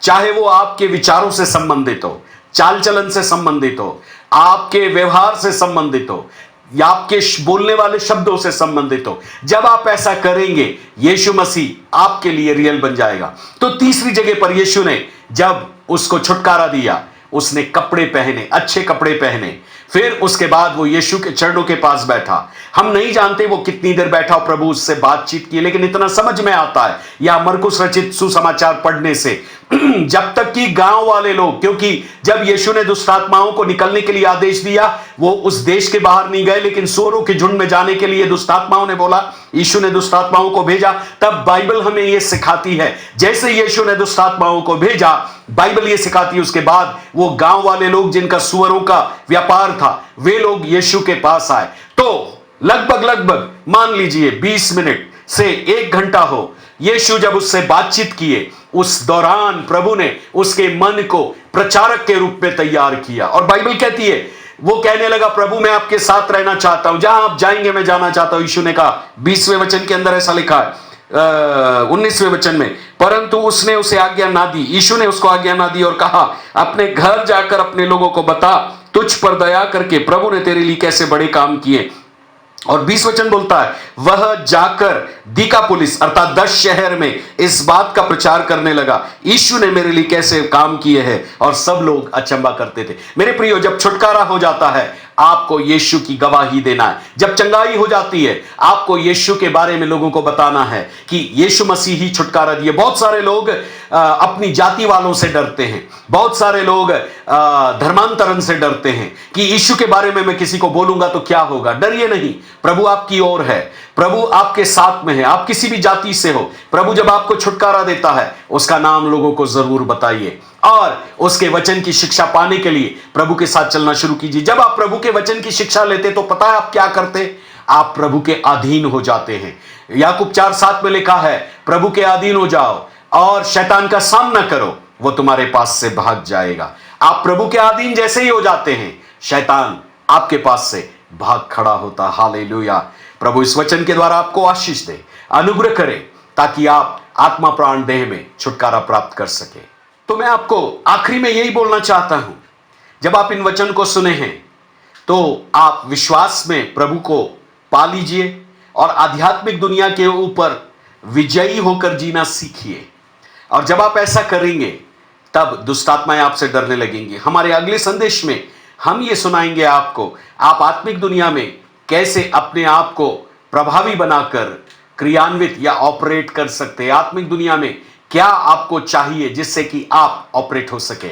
चाहे वो आपके विचारों से संबंधित हो, चाल चलन से संबंधित हो, आपके व्यवहार से संबंधित हो, या आपके बोलने वाले शब्दों से संबंधित हो, जब आप ऐसा करेंगे, यीशु मसीह आपके लिए रियल बन जाएगा। तो तीसरी जगह पर यीशु ने जब उसको छुटकारा दिया, उसने कपड़े पहने, अच्छे कपड़े पहने, फिर उसके बाद वो यीशु के चरणों के पास बैठा। हम नहीं जानते वो कितनी देर बैठा, प्रभु उससे बातचीत की, लेकिन इतना समझ में आता है या मरकुस रचित सुसमाचार पढ़ने से, जब तक कि गांव वाले लोग, क्योंकि जब यीशु ने दुष्ट आत्माओं को निकलने के लिए आदेश दिया, वो उस देश के बाहर नहीं गए, लेकिन सूअरों के झुंड में जाने के लिए दुष्ट आत्माओं ने बोला, यीशु ने दुष्ट आत्माओं को भेजा। तब बाइबल हमें यह सिखाती है, जैसे यीशु ने दुष्ट आत्माओं को भेजा, बाइबल यह सिखाती है, उसके बाद वो गांव वाले लोग जिनका सूअरों का व्यापार था, वे लोग यीशु के पास आए। तो लगभग मान लीजिए 20 मिनट से 1 घंटा हो, यीशु जब उससे बातचीत किए, उस दौरान प्रभु ने उसके मन को प्रचारक के रूप में तैयार किया। और बाइबल कहती है, वो कहने लगा, प्रभु मैं आपके साथ रहना चाहता हूं, जहां आप जाएंगे मैं जाना चाहता हूं। यीशु ने कहा, 20वें वचन के अंदर ऐसा लिखा है, 19वें वचन में, परंतु उसने उसे आज्ञा ना दी, यीशु ने उसको आज्ञा ना दी और कहा, अपने घर जाकर अपने लोगों को बता, तुझ पर दया करके प्रभु ने तेरे लिए कैसे बड़े काम किए। और 20 वचन बोलता है, वह जाकर दिकापुलिस अर्थात 10 शहर में इस बात का प्रचार करने लगा, यीशु ने मेरे लिए कैसे काम किए हैं, और सब लोग अचंबा करते थे। मेरे प्रियो, जब छुटकारा हो जाता है आपको यीशु की गवाही देना है। जब चंगाई हो जाती है आपको यीशु के बारे में लोगों को बताना है कि यीशु मसीह ही छुटकारा दिए। बहुत सारे लोग अपनी जाति वालों से डरते हैं, बहुत सारे लोग धर्मांतरण से डरते हैं कि यीशु के बारे में मैं किसी को बोलूंगा तो क्या होगा। डरिए नहीं, प्रभु आपकी ओर है, प्रभु आपके साथ में है। आप किसी भी जाति से हो, प्रभु जब आपको छुटकारा देता है उसका नाम लोगों को जरूर बताइए और उसके वचन की शिक्षा पाने के लिए प्रभु के साथ चलना शुरू कीजिए। जब आप प्रभु के वचन की शिक्षा लेते तो पता है आप क्या करते, आप प्रभु के अधीन हो जाते हैं। याकूब 4:7 में लिखा है, प्रभु के अधीन हो जाओ और शैतान का सामना करो, वो तुम्हारे पास से भाग जाएगा। आप प्रभु के अधीन जैसे ही हो जाते हैं शैतान आपके पास से भाग खड़ा होता। हालेलुया। प्रभु इस वचन के द्वारा आपको आशीष दे, अनुग्रह करे, ताकि आप आत्मा प्राण देह में छुटकारा प्राप्त कर सके। तो मैं आपको आखिरी में यही बोलना चाहता हूं, जब आप इन वचन को सुने हैं तो आप विश्वास में प्रभु को पा लीजिए और आध्यात्मिक दुनिया के ऊपर विजयी होकर जीना सीखिए। और जब आप ऐसा करेंगे तब दुष्ट आत्माएं आपसे डरने लगेंगी। हमारे अगले संदेश में हम ये सुनाएंगे आपको, आप आत्मिक दुनिया में कैसे अपने आप को प्रभावी बनाकर क्रियान्वित या ऑपरेट कर सकते हैं। आत्मिक दुनिया में क्या आपको चाहिए जिससे कि आप ऑपरेट हो सके।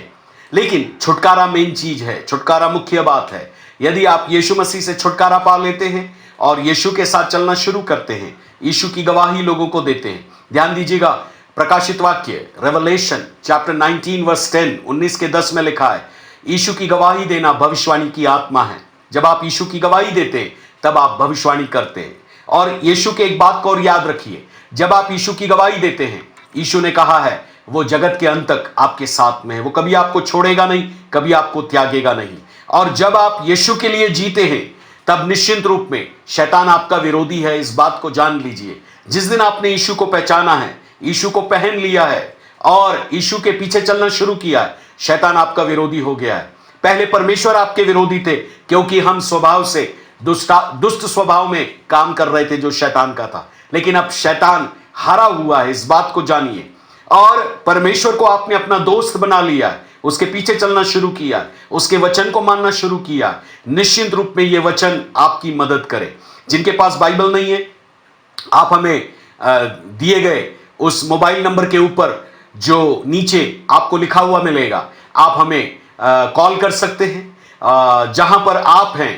लेकिन छुटकारा मेन चीज है, छुटकारा मुख्य बात है। यदि आप यीशु मसीह से छुटकारा पा लेते हैं और यीशु के साथ चलना शुरू करते हैं, यीशु की गवाही लोगों को देते हैं। ध्यान दीजिएगा, प्रकाशित वाक्य रेवलेशन चैप्टर 19 वर्स 10 19 के 10 में लिखा है, यीशु की गवाही देना भविष्यवाणी की आत्मा है। जब आप यीशु की गवाही देते हैं तब आप भविष्यवाणी करते हैं। और यीशु के एक बात को और याद रखिए, जब आप यीशु की गवाही देते हैं, यीशु ने कहा है वो जगत के अंत तक आपके साथ में है, वो कभी आपको छोड़ेगा नहीं, कभी आपको त्यागेगा नहीं। और जब आप यीशु के लिए जीते हैं तब निश्चिंत रूप में शैतान आपका विरोधी है, इस बात को जान लीजिए। जिस दिन आपने यीशु को पहचाना है, यीशु को पहन लिया है और यीशु के पीछे चलना शुरू किया है, शैतान आपका विरोधी हो गया है। पहले परमेश्वर आपके विरोधी थे क्योंकि हम स्वभाव से दुष्ट स्वभाव में काम कर रहे थे जो शैतान का था, लेकिन अब शैतान हारा हुआ है, इस बात को जानिए। और परमेश्वर को आपने अपना दोस्त बना लिया है, उसके पीछे चलना शुरू किया, उसके वचन को मानना शुरू किया। निश्चिंत रूप में ये वचन आपकी मदद करे। जिनके पास बाइबल नहीं है, आप हमें दिए गए उस मोबाइल नंबर के ऊपर जो नीचे आपको लिखा हुआ मिलेगा, आप हमें कॉल कर सकते हैं। जहां पर आप हैं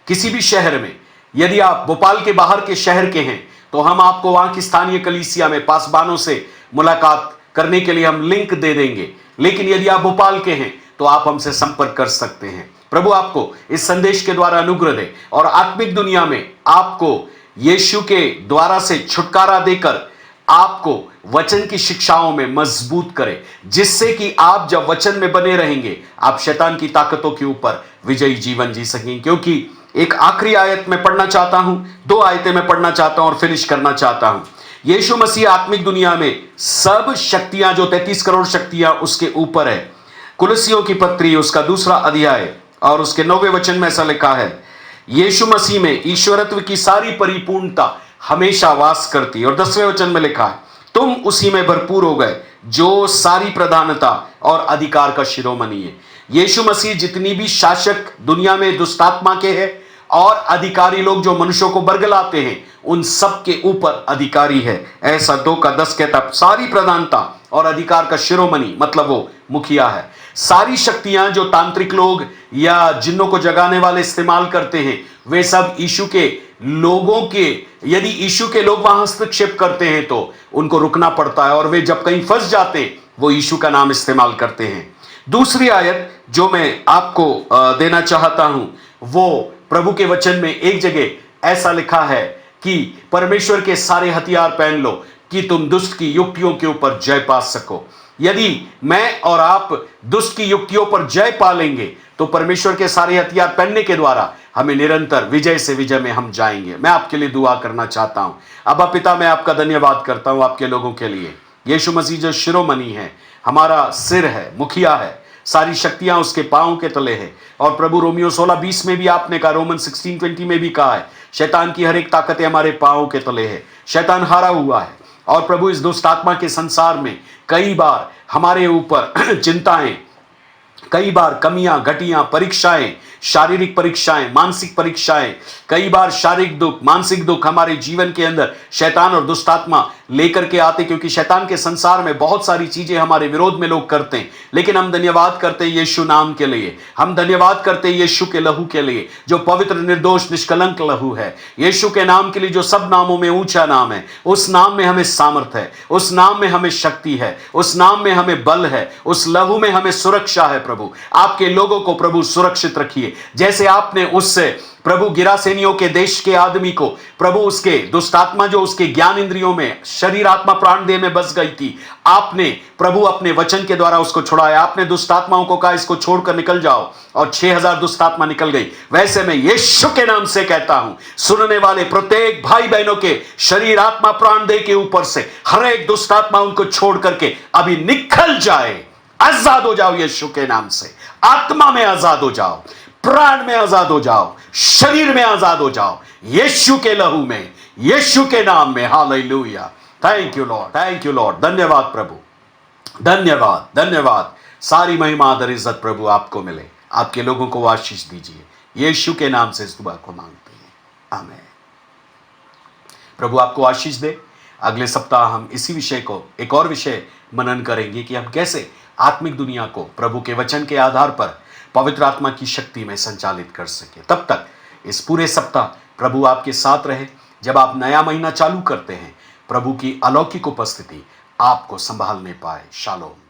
किसी भी शहर में, यदि आप भोपाल के बाहर के शहर के हैं तो हम आपको वहां की स्थानीय कलीसिया में पासबानों से मुलाकात करने के लिए हम लिंक दे देंगे। लेकिन यदि आप भोपाल के हैं तो आप हमसे संपर्क कर सकते हैं। प्रभु आपको इस संदेश के द्वारा अनुग्रह दे और आत्मिक दुनिया में आपको यीशु के द्वारा से छुटकारा देकर आपको वचन की शिक्षाओं में मजबूत करे, जिससे कि आप जब वचन में बने रहेंगे आप शैतान की ताकतों के ऊपर विजयी जीवन जी सकेंगे। क्योंकि एक आखिरी आयत में पढ़ना चाहता हूं, 2 आयतें मैं पढ़ना चाहता हूं और फिनिश करना चाहता हूं। यीशु मसीह आत्मिक दुनिया में सब शक्तियां, जो 33 करोड़ शक्तियां उसके ऊपर है। कुलसियों की पत्री उसका 2 अध्याय और उसके 9वें वचन में ऐसा लिखा है, यीशु मसीह में ईश्वरत्व की सारी परिपूर्णता हमेशा वास करती है। और 10वें वचन में लिखा है, तुम उसी में भरपूर हो गए जो सारी प्रधानता और अधिकार का शिरोमणि है। यीशु मसीह जितनी भी शासक दुनिया में दुष्टात्मा के हैं और अधिकारी लोग जो मनुष्यों को बरगलाते हैं, उन सब के ऊपर अधिकारी है। ऐसा 2:10 कहता, सारी प्रधानता और अधिकार का शिरोमणि मतलब वो मुखिया है। सारी शक्तियां जो तांत्रिक लोग या जिन्नों को जगाने वाले इस्तेमाल करते हैं, वे सब यीशु के लोगों के, यदि यीशु के लोग वहां हस्तक्षेप करते हैं तो उनको रुकना पड़ता है, और वे जब कहीं फंस जाते हैं वो यीशु का नाम इस्तेमाल करते हैं। दूसरी आयत जो मैं आपको देना चाहता हूं, वो प्रभु के वचन में एक जगह ऐसा लिखा है कि परमेश्वर के सारे हथियार पहन लो कि तुम दुष्ट की युक्तियों के ऊपर जय पा सको। यदि मैं और आप दुष्ट की युक्तियों पर जय पा लेंगे तो परमेश्वर के सारे हथियार पहनने के द्वारा हमें निरंतर विजय से विजय में हम जाएंगे। मैं आपके लिए दुआ करना चाहता हूं। अब्बा पिता, मैं आपका धन्यवाद करता हूं आपके लोगों के लिए। यीशु मसीह जो शिरोमणि है, हमारा सिर है, मुखिया है, सारी शक्तियां उसके पांव के तले है। और प्रभु रोमियो 16:20 में भी आपने कहा, रोमन 16:20 में भी कहा है, शैतान की हर एक ताकतें हमारे पांव के तले है। शैतान हारा हुआ है। और प्रभु इस दुष्ट आत्मा के संसार में कई बार हमारे ऊपर चिंताएं, कई बार कमियां, घटियां, परीक्षाएं, शारीरिक परीक्षाएं, मानसिक परीक्षाएं, कई बार शारीरिक दुख, मानसिक दुख हमारे जीवन के अंदर शैतान और दुष्टात्मा लेकर के आते, क्योंकि शैतान के संसार में बहुत सारी चीजें हमारे विरोध में लोग करते हैं। लेकिन हम धन्यवाद करते हैं यीशु नाम के लिए, हम धन्यवाद करते हैं यीशु के लहू के लिए, जो पवित्र, निर्दोष, निष्कलंक लहू है। यीशु के नाम के लिए जो सब नामों में ऊंचा नाम है, उस नाम में हमें सामर्थ है, उस नाम में हमें शक्ति है, उस नाम में हमें बल है, उस लहू में हमें सुरक्षा है। प्रभु आपके लोगों को प्रभु सुरक्षित रखिए, जैसे आपने उससे प्रभु गिरासेनियों के देश के आदमी को प्रभु उसके दुष्ट आत्मा जो उसके ज्ञान इंद्रियों में, शरीर, आत्मा, प्राण, देह में बस गई थी, आपने प्रभु अपने वचन के द्वारा उसको छुड़ाया। आपने दुष्ट आत्माओं को कहा इसको छोड़कर निकल जाओ, और 6000 दुष्ट आत्मा निकल गई। वैसे मैं यीशु के नाम से कहता हूं, सुनने वाले प्रत्येक भाई बहनों के शरीर, आत्मा, प्राण, देह के ऊपर से हर एक दुष्ट आत्मा उनको छोड़ करके अभी निकल जाए। आजाद हो जाओ यीशु के नाम से। आत्मा में आजाद हो जाओ, प्राण में आजाद हो जाओ, शरीर में आजाद हो जाओ, यीशु के लहू में, यीशु के नाम में। Hallelujah. Thank you Lord, thank you Lord. धन्यवाद प्रभु, धन्यवाद, धन्यवाद। सारी महिमा, आदर, इज्जत प्रभु आपको मिले। आपके लोगों को आशीष दीजिए, यीशु के नाम से इस दुआ को मांगते हैं, आमीन। प्रभु आपको आशीष दे। अगले सप्ताह हम इसी विषय को, एक और विषय मनन करेंगे कि हम कैसे आत्मिक दुनिया को प्रभु के वचन के आधार पर पवित्र आत्मा की शक्ति में संचालित कर सके। तब तक इस पूरे सप्ताह प्रभु आपके साथ रहे। जब आप नया महीना चालू करते हैं, प्रभु की अलौकिक उपस्थिति आपको संभालने पाए। शालोम।